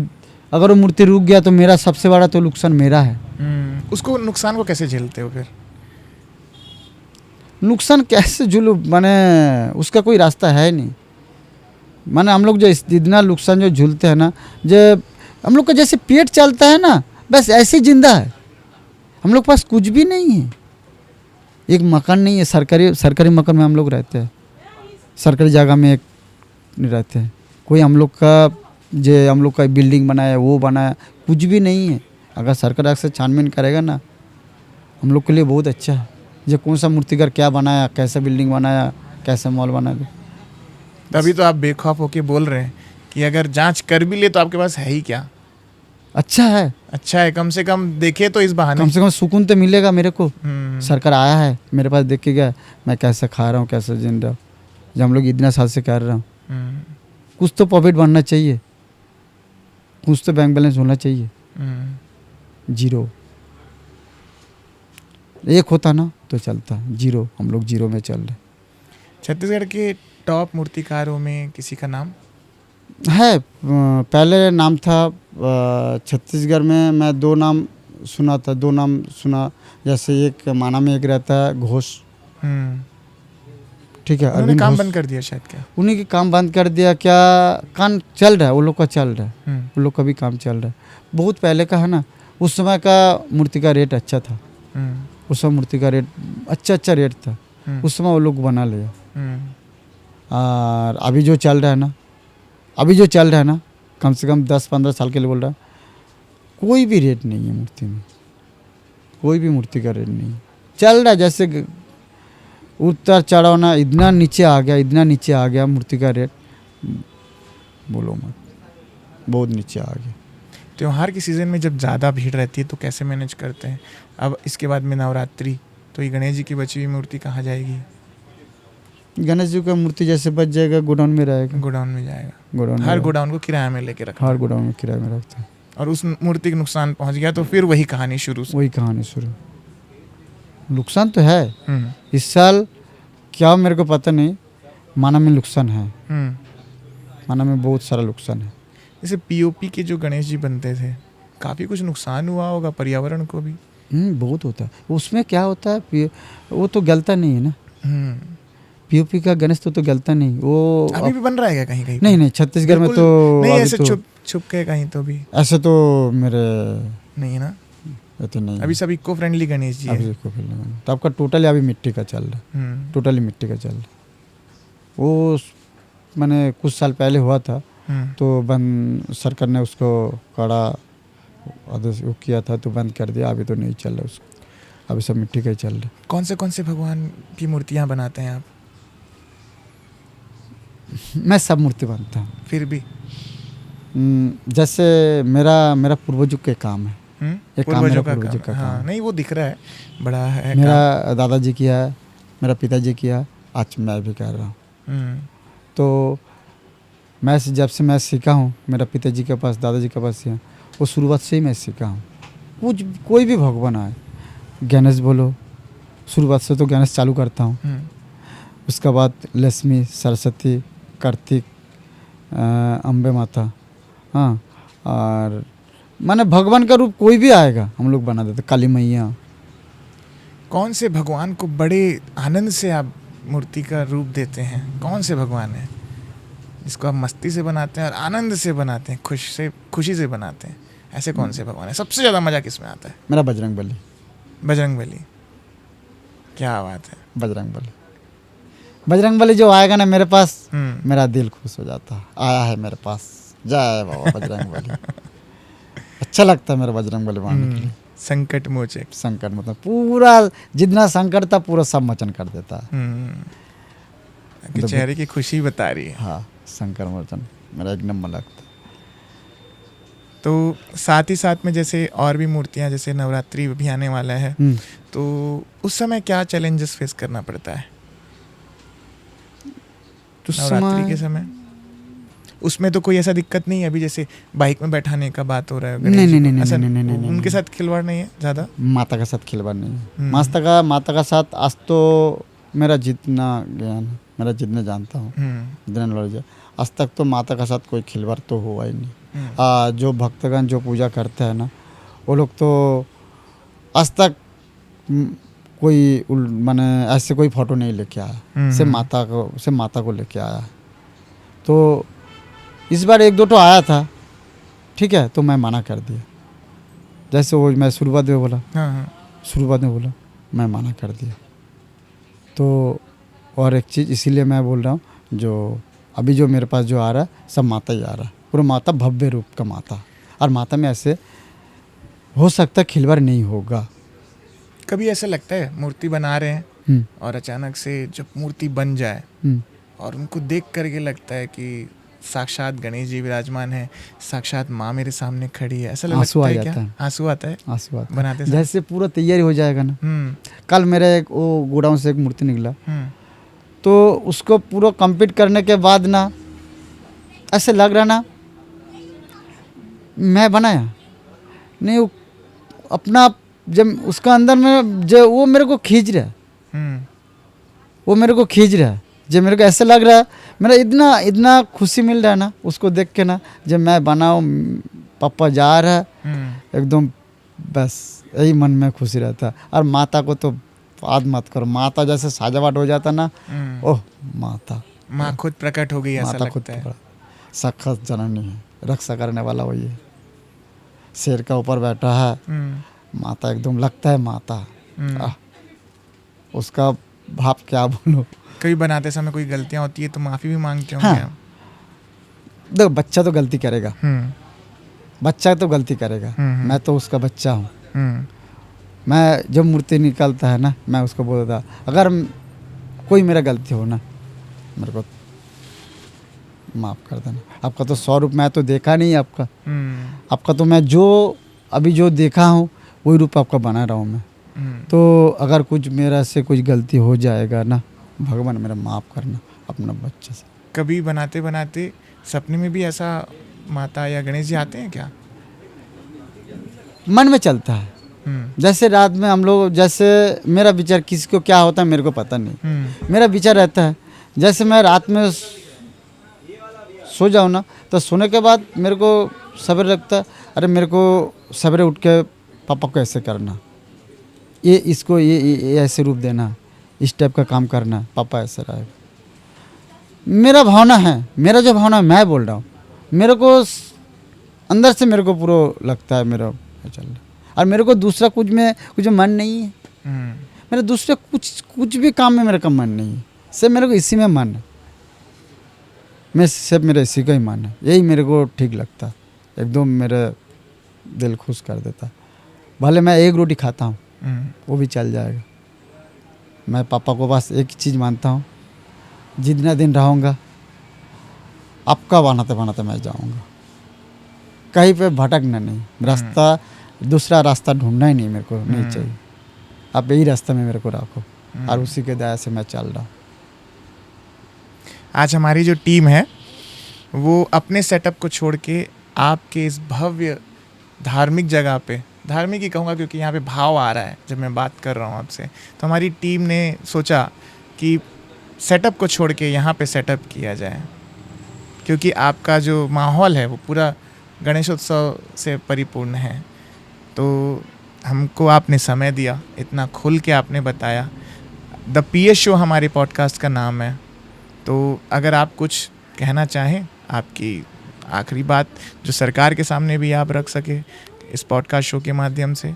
अगर वो मूर्ति रुक गया तो मेरा सबसे बड़ा तो नुकसान मेरा है। उसको नुकसान को कैसे झेलते हो फिर? नुकसान कैसे झूलू, माने उसका कोई रास्ता है नहीं। माने हम लोग जो इतना नुकसान जो झूलते हैं ना, जो हम लोग का जैसे पेट चलता है ना, बस ऐसे जिंदा है। हम लोग के पास कुछ भी नहीं है, एक मकान नहीं है, सरकारी मकान में हम लोग रहते हैं, सरकारी जगह में एक रहते हैं। कोई हम लोग का बिल्डिंग बनाया वो बनाया, कुछ भी नहीं है। अगर सरकार से छानबीन करेगा ना, हम लोग के लिए बहुत अच्छा है। जो कौन सा मूर्तिकार क्या बनाया, कैसा बिल्डिंग बनाया, कैसा मॉल बनाया। तभी तो आप बेखौफ होके बोल रहे हैं कि अगर जांच कर भी ले तो आपके पास है ही क्या? अच्छा है, अच्छा है, कम से कम देखे तो इस बहाने। कम से कम सुकून तो मिलेगा मेरे को। सरकार आया है मेरे पास, देख के गया मैं कैसा खा रहा हूँ, कैसा जिन रहा हूँ, जब हम लोग इतना साल से कर रहा हूँ। कुछ तो प्रॉफिट बनना चाहिए, कुछ तो बैंक बैलेंस होना चाहिए। जीरो एक होता ना तो चलता, जीरो, हम लोग जीरो में चल रहे। छत्तीसगढ़ के टॉप मूर्तिकारों में किसी का नाम है? पहले नाम था छत्तीसगढ़ में, मैं 2 नाम सुना। जैसे एक माना में एक रहता है घोष, ठीक है, उन्होंने काम बंद कर दिया शायद, क्या? उन्हीं के काम बंद कर दिया क्या? काम चल रहा है, वो लोग का चल रहा है, वो लोग का भी काम चल रहा है। बहुत पहले का है ना, उस समय का मूर्ति का रेट अच्छा था, उस समय मूर्ति का रेट अच्छा रेट था, उस समय वो लोग बना लिया। और अभी जो चल रहा है ना, कम से कम 10-15 साल के लिए बोल रहा है, कोई भी रेट नहीं है मूर्ति में, कोई भी मूर्ति का रेट नहीं चल रहा है। जैसे उतर चढ़ाव ना, इतना नीचे आ गया मूर्ति का रेट, बोलो मत, बहुत नीचे आ गया। त्योहार के सीज़न में जब ज़्यादा भीड़ रहती है तो कैसे मैनेज करते हैं? अब इसके बाद में नवरात्रि, तो ये गणेश जी की बची हुई मूर्ति कहाँ जाएगी? गणेश जी का मूर्ति जैसे बच जाएगा, गोडाउन में रहेगा, गोडाउन में जाएगा। गोडाउन हर गोडाउन को किराए में लेके रखा, हर गोडाउन में किराए में रखते हैं। और उस मूर्ति को नुकसान पहुंच गया तो फिर वही कहानी शुरू। नुकसान तो है इस साल, क्या मेरे को पता नहीं, माना में नुकसान है, माना में बहुत सारा नुकसान है। जैसे पीओपी के जो गणेश जी बनते थे काफ़ी कुछ नुकसान हुआ होगा पर्यावरण को भी। बहुत होता है उसमें। क्या होता है वो तो गलता नहीं है ना। हम्म। पीओपी का गणेश तो गलता नहीं वो। अभी भी बन रहा है क्या कहीं कहीं? नहीं नहीं, छत्तीसगढ़ में बिल्कुल तो नहीं, अभी ऐसे तो छुप छुप के कहीं तो भी ऐसे तो मेरे नहीं है ना? तो नहीं अभी सब इको फ्रेंडली गणेश जी अभी है। इसको फिलहाल तो आपका टोटली अभी मिट्टी का चल रहा है। हम्म। टोटली मिट्टी का चल रहा है। वो मैंने कुछ साल पहले हुआ था हम्म। तो बंद, सरकार ने उसको कड़ा आदेश वो किया था तो बंद कर दिया। अभी तो नहीं चल रहा उसको, अभी सब मिट्टी का ही चल रहा है। कौन से भगवान की मूर्तियाँ बनाते हैं आप? मैं सब मूर्ति बनता हूँ। फिर भी जैसे मेरा पूर्वजों के काम है। ये काम मेरा पूर्वजों का पूर्वजों काम का है। हाँ, काम है। नहीं वो दिख रहा है, बड़ा है मेरा दादाजी किया है, मेरा पिताजी किया, आज मैं भी कर रहा हूँ। काम। तो जब से मैं सीखा हूँ मेरा पिताजी के पास दादाजी के पास सीखा, वो शुरुआत से ही मैं सीखा हूँ। कोई भी भगवान आए, गणेश बोलो, शुरुआत से तो गणेश चालू करता हूँ। उसके बाद लक्ष्मी, सरस्वती, कार्तिक, अम्बे माता, हाँ, और माने भगवान का रूप कोई भी आएगा हम लोग बना देते। काली मैया। कौन से भगवान को बड़े आनंद से आप मूर्ति का रूप देते हैं? कौन से भगवान है जिसको आप मस्ती से बनाते हैं और आनंद से बनाते हैं, खुशी से बनाते हैं? ऐसे कौन से भगवान है? सबसे ज़्यादा मज़ा किस में आता है? मेरा बजरंगबली। बजरंगबली, क्या बात है। बजरंगबली जो आएगा ना मेरे पास, हम्म। मेरा दिल खुश हो जाता है। आया है मेरे पास, जय बाबा बजरंगबली। अच्छा लगता है मेरा बजरंगबली मानने के लिए। संकट मोचक। संकट मतलब पूरा जितना संकट था पूरा सब मोचन कर देता है। कि चेहरे की खुशी बता रही है। हाँ, संकट मोचन मेरा एक नंबर लगता है। तो साथ ही साथ में जैसे और भी मूर्तियाँ, जैसे नवरात्रि भी आने वाला है, तो उस समय क्या चैलेंजेस फेस करना पड़ता है? तो नवरात्रि के समय उसमें तो कोई ऐसा दिक्कत नहीं है? अभी जैसे बाइक में बैठाने का बात हो रहा है, नहीं, उनके साथ खिलवाड़ नहीं है ज़्यादा? माता का साथ खिलवाड़ नहीं है। माता का साथ आज तो मेरा जितना ज्ञान, मेरा जितना जानता हूँ, जितना नॉलेज है, आज तक तो माता का साथ कोई खिलवाड़ तो हुआ ही नहीं। जो भक्तगण जो पूजा करते हैं ना, वो लोग तो आज तक कोई माने ऐसे कोई फोटो नहीं लेके आया से माता को लेके आया। तो इस बार एक दो तो आया था, ठीक है, तो मैं मना कर दिया। जैसे वो मैं शुरुआत में बोला, मैं मना कर दिया। तो और एक चीज़ इसीलिए मैं बोल रहा हूँ, जो अभी जो मेरे पास जो आ रहा है सब माता ही आ रहा है। पूरा माता, भव्य रूप का माता। और माता में ऐसे हो सकता खिलवाड़ नहीं होगा। कभी ऐसा लगता है मूर्ति बना रहे हैं और अचानक से जब मूर्ति बन जाए और उनको देख करके लगता है कि साक्षात गणेश जी विराजमान है, साक्षात माँ मेरे सामने खड़ी है, ऐसा लगता है क्या? आंसू आता है बनाते समय? जैसे पूरा तैयारी हो जाएगा ना। कल मेरा एक वो गोडाउन से एक मूर्ति निकला, तो उसको पूरा कंप्लीट करने के बाद ना ऐसे लग रहा ना मैं बनाया नहीं, वो अपना जब उसका अंदर में जो वो मेरे को खींच रहा है, वो मेरे को खींच रहा है। जब मेरे को ऐसा लग रहा है, मेरा इतना खुशी मिल रहा है ना उसको देख के ना, जब मैं बनाऊँ पापा जा रहा है एकदम, बस यही मन में खुशी रहता है। और माता को तो बात मत करो, माता जैसे साजावट हो जाता ना, ओह माँ खुद प्रकट हो गई, ऐसा लगता है। सखत जननी है, रक्षा करने वाला वही है, शेर का ऊपर बैठा है। माता एकदम लगता है माता। उसका भाव क्या बोलो। कभी बनाते समय कोई गलतियां होती है तो माफ़ी भी मांगते होंगे आप? देखो, बच्चा तो गलती करेगा, बच्चा तो गलती करेगा। मैं तो उसका बच्चा हूँ। मैं जब मूर्ति निकलता है ना, मैं उसको बोलता, अगर कोई मेरा गलती हो ना, मेरे को माफ़ कर देना। आपका तो 100 रूप मैं तो देखा नहीं आपका तो मैं जो अभी जो देखा हूँ वही रूप आपका बना रहा हूँ मैं। तो अगर कुछ मेरा से कुछ गलती हो जाएगा ना, भगवान मेरा माफ़ करना अपना बच्चे से। कभी बनाते बनाते सपने में भी ऐसा माता या गणेश जी आते हैं क्या? मन में चलता है। जैसे रात में हम लोग, जैसे मेरा विचार किसी को क्या होता है मेरे को पता नहीं, मेरा विचार रहता है। जैसे मैं रात में सो जाऊँ ना, तो सोने के बाद मेरे को सवेरे लगता है, अरे मेरे को सवेरे उठ के पापा को ऐसे करना, ये इसको ये ऐसे रूप देना, इस टाइप का काम करना, पापा ऐसे रहे। मेरा भावना है, मेरा जो भावना है मैं बोल रहा हूँ, मेरे को अंदर से मेरे को पूरा लगता है मेरा चल रहा है। और मेरे को दूसरा कुछ मन नहीं है, मेरे दूसरे कुछ भी काम में मेरे का मन नहीं है, सिर्फ मेरे को इसी में मन है, मैं सिर्फ मेरा इसी का ही मन है, यही मेरे को ठीक लगता है, एकदम मेरे दिल खुश कर देता। भले मैं एक रोटी खाता हूँ वो भी चल जाएगा। मैं पापा को बस एक चीज़ मानता हूँ, जितना दिन रहूँगा आपका बनाते बनाते मैं जाऊँगा, कहीं पे भटकना नहीं, रास्ता दूसरा रास्ता ढूंढना ही नहीं मेरे को नहीं चाहिए, आप यही रास्ते में मेरे को रखो और उसी के दया से मैं चल रहा हूँ। आज हमारी जो टीम है वो अपने सेटअप को छोड़ के आपके इस भव्य धार्मिक जगह पे, धार्मिक ही कहूँगा क्योंकि यहाँ पे भाव आ रहा है जब मैं बात कर रहा हूँ आपसे, तो हमारी टीम ने सोचा कि सेटअप को छोड़ के यहाँ पे सेटअप किया जाए, क्योंकि आपका जो माहौल है वो पूरा गणेशोत्सव से परिपूर्ण है। तो हमको आपने समय दिया, इतना खुल के आपने बताया। द पीएस शो हमारे पॉडकास्ट का नाम है, तो अगर आप कुछ कहना चाहें, आपकी आखिरी बात जो सरकार के सामने भी आप रख सके इस पॉडकास्ट शो के माध्यम से।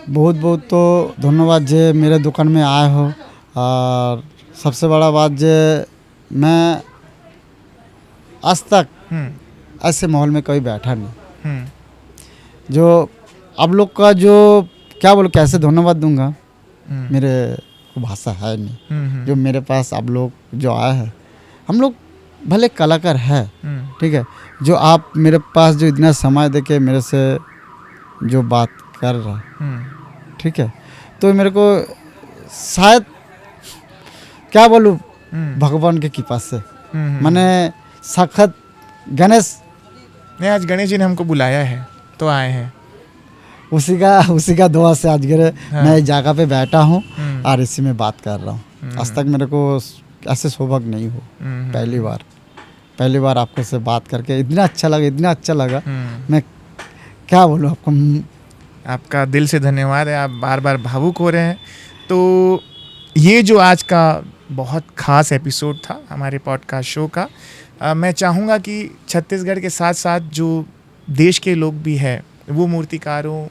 बहुत बहुत तो धन्यवाद जे मेरे दुकान में आए हो, और सबसे बड़ा बात जे मैं आज तक ऐसे माहौल में कभी बैठा नहीं, जो आप लोग का जो क्या बोलो कैसे धन्यवाद दूंगा, मेरे को भाषा है नहीं। जो मेरे पास आप लोग जो आए हैं, हम लोग भले कलाकार है, ठीक है, जो आप मेरे पास जो इतना समय देके मेरे से जो बात कर रहा, ठीक है, तो मेरे को शायद क्या बोलूँ भगवान के कृपा से मैंने साक्षात गणेश नहीं, आज गणेश जी ने हमको बुलाया है तो आए हैं, उसी का दुआ से आज मैं इस जगह पे बैठा हूँ और इसी में बात कर रहा हूँ। आज तक मेरे को ऐसे सौभाग्य नहीं हो, पहली बार आपको से बात करके इतना अच्छा लगा, मैं क्या बोलूँ आपको। आपका दिल से धन्यवाद है, आप बार बार भावुक हो रहे हैं। तो ये जो आज का बहुत ख़ास एपिसोड था हमारे पॉडकास्ट शो का, मैं चाहूँगा कि छत्तीसगढ़ के साथ साथ जो देश के लोग भी हैं, वो मूर्तिकारों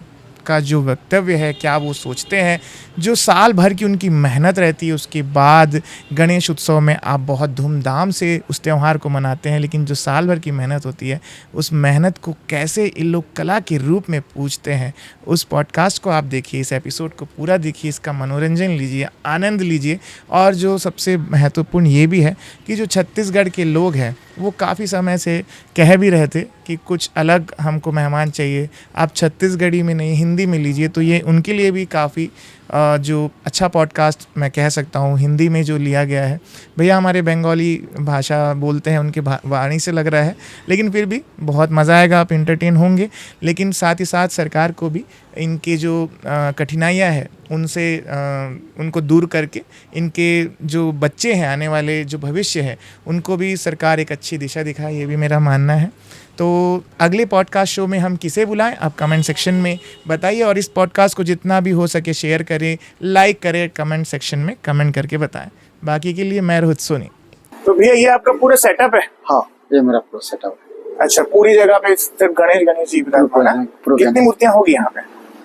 का जो वक्तव्य है, क्या वो सोचते हैं, जो साल भर की उनकी मेहनत रहती है, उसके बाद गणेश उत्सव में आप बहुत धूमधाम से उस त्यौहार को मनाते हैं, लेकिन जो साल भर की मेहनत होती है, उस मेहनत को कैसे इन लोग कला के रूप में पूजते हैं, उस पॉडकास्ट को आप देखिए, इस एपिसोड को पूरा देखिए, इसका मनोरंजन लीजिए, आनंद लीजिए। और जो सबसे महत्वपूर्ण ये भी है कि जो छत्तीसगढ़ के लोग हैं वो काफ़ी समय से कह भी रहे थे कि कुछ अलग हमको मेहमान चाहिए, आप छत्तीसगढ़ी में नहीं हिंदी में लीजिए, तो ये उनके लिए भी काफ़ी जो अच्छा पॉडकास्ट मैं कह सकता हूँ हिंदी में जो लिया गया है। भैया हमारे बंगाली भाषा बोलते हैं, उनके वाणी से लग रहा है, लेकिन फिर भी बहुत मज़ा आएगा, आप इंटरटेन होंगे। लेकिन साथ ही साथ सरकार को भी इनके जो कठिनाइयाँ हैं उनसे उनको दूर करके इनके जो बच्चे हैं, आने वाले जो भविष्य है, उनको भी सरकार एक अच्छी दिशा दिखाए, ये भी मेरा मानना है। तो अगले पॉडकास्ट शो में हम किसे बुलाएं, आप कमेंट सेक्शन में बताइए, और इस पॉडकास्ट को जितना भी हो सके शेयर करें, लाइक करें, कमेंट सेक्शन में कमेंट करके बताएं। बाकी के लिए मैं रोहित सोनी। तो भैया ये आपका पूरा सेटअप है? हाँ, ये मेरा पूरा सेटअप है। अच्छा, पूरी जगह पे सिर्फ गणेश जी का है? कितनी मूर्तियाँ होगी यहाँ पे?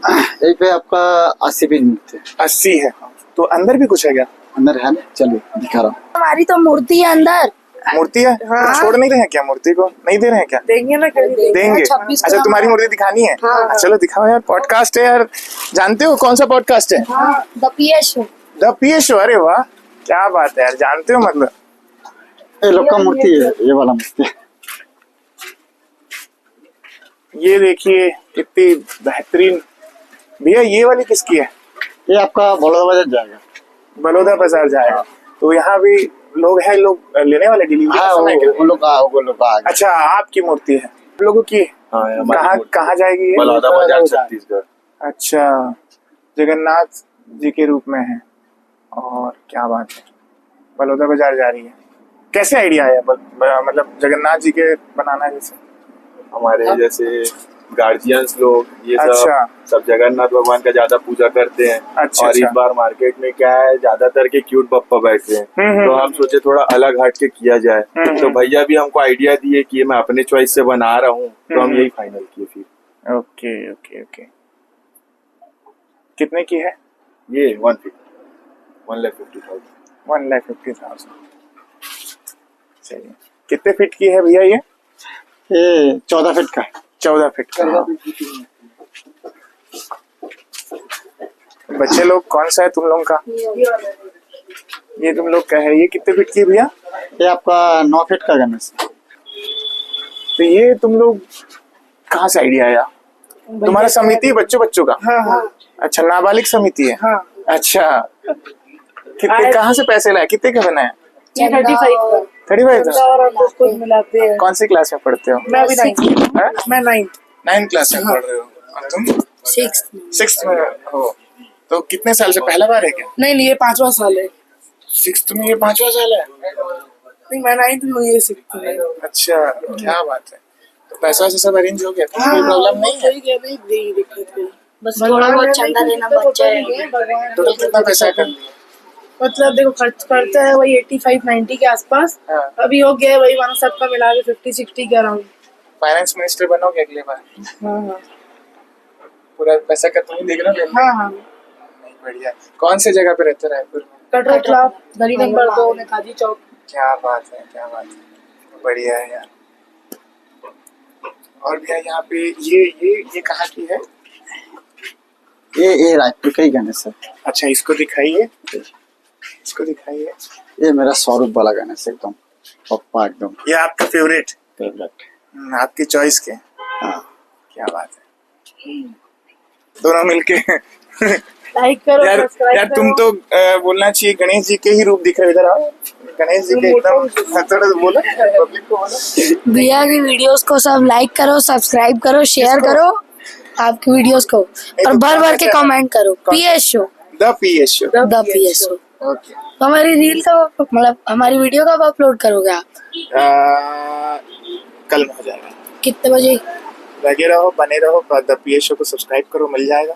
यही पे आपका 80 भी मूर्ति 80 है। तो अंदर भी कुछ है क्या? अंदर है ना, चलिए दिखा रहा हूँ। हमारी तो मूर्ति है अंदर। मूर्ति है? हाँ। छोड़ नहीं रहे हैं क्या मूर्ति को? नहीं दे रहे हैं क्या? देंगे ना, देंगे। 26 अच्छा, तुम्हारी मूर्ति दिखानी है? हाँ। चलो दिखाओ यार, पॉडकास्ट है यार। जानते हो कौन सा पॉडकास्ट है? The PS show. The PS show. अरे वाह, क्या बात है यार, जानते हो मतलब। ये लोग का मूर्ति है, ये वाला मूर्ति। ये देखिए कितनी बेहतरीन। भैया ये वाली किसकी है? ये आपका बड़ौदा बाजार जाएगा। बड़ौदा बाजार जाएगा। तो यहाँ भी लोग हैं, लोग लेने वाले डिलीवरी? हाँ, वो लोग आ गए। अच्छा, आपकी मूर्ति है आप लोगों की? कहाँ जाएगी ये? बड़ौदा बाजार छत्तीसगढ़। अच्छा, जगन्नाथ जी के रूप में है, और क्या बात है, बड़ौदा बाजार जा रही है। कैसे आइडिया है मतलब जगन्नाथ जी के बनाना है? जैसे हमारे जैसे गार्जियंस लोग ये अच्छा। सब जगन्नाथ भगवान का ज्यादा पूजा करते हैं। अच्छा, और अच्छा। इस बार मार्केट में क्या है, ज्यादातर के क्यूट बप्पा बैठे हैं, तो हम सोचे थोड़ा अलग हट के किया जाए। तो भैया भी हमको आइडिया दिए कि ये मैं अपने चॉइस से बना रहा हूँ, तो हम यही फाइनल किए फिर। Okay okay okay. कितने की है? ये 1,50,000। 1,50,000। चलिए, कितने फीट की है भैया ये? 14 फीट का 14 फीट का। हाँ। बच्चे लोग कौन सा है तुम लोग का? ये तुम लोग का है। ये कितने फीट की है भैया? ये आपका 9 फीट का गणेश। तो ये तुम लोग कहाँ से आइडिया आया? तुम्हारा समिति बच्चों बच्चों का? हाँ। अच्छा, नाबालिग समिति है। हाँ। अच्छा, कितने कहाँ से पैसे लाए? कितने का बनाया? 35 का। 35 और कुछ मिलाते हैं। कौन सी क्लास में पढ़ते हो? मैं अभी 9th। हाँ? मैं 9th। 9th क्लास में पढ़ रहे हो। और तुम? 6th। 6th में हो। तो कितने साल से पहला बार है क्या? नहीं, ये 5वां साल है। 6th में ये 5वां साल है? नहीं, मैं 9th में हूँ, ये 6th में। अच्छा, क्या बात है। तो पैसा वैसा सब अरेंज हो गया? कोई प्रॉब्लम नहीं है? नहीं दिक्कत है। बस थोड़ा बहुत चंदा देना बच्चा है। टोटल कितना पैसा कर लिया? मतलब देखो, खर्च करते हैं वही 85-90 के आसपास। हाँ। अभी हो गया है वही, मानो सबका मिला के 50-60 के अराउंड। फाइनेंस मिनिस्टर बनोगे अगले बार? हाँ पूरा पैसा का तुम ही देख रहे हो? हाँ। नहीं, बढ़िया। कौन से जगह पे रहते रायपुर में? कटरा, गली नंबर 2, नेताजी चौक। क्या बात है, क्या बात है। बढ़िया है यार। और भैया यहाँ पे ये कहाँ की है? ये रायपुर का ही गणेश है। अच्छा, इसको दिखाइए, इसको दिखाइए। ये मेरा स्वरूप वाला गणेश एकदम पप्पा एकदम ये आपका फेवरेट? फेवरेट। आपकी चॉइस के? हाँ। क्या बात है। दोनों मिलके लाइक करो, यार सब्सक्राइब यार, तुम तो बोलना चाहिए गणेश जी के ही रूप दिख रहे हो। इधर आओ, गणेश जी के एकदम थोड़ा बोलो, पब्लिक को बोलो। भैया की वीडियोस को सब लाइक करो, सब्सक्राइब करो, शेयर करो आपकी वीडियोस को, और भर भर के कमेंट करो। PS show, the PS show. The PS show. Okay. तो हमारी रील का मतलब हमारी वीडियो कब अपलोड करोगे आप? कल में हो जाएगा। कितने बजे? लगे रहो, बने रहो, द पीएस शो को सब्सक्राइब करो, मिल जाएगा।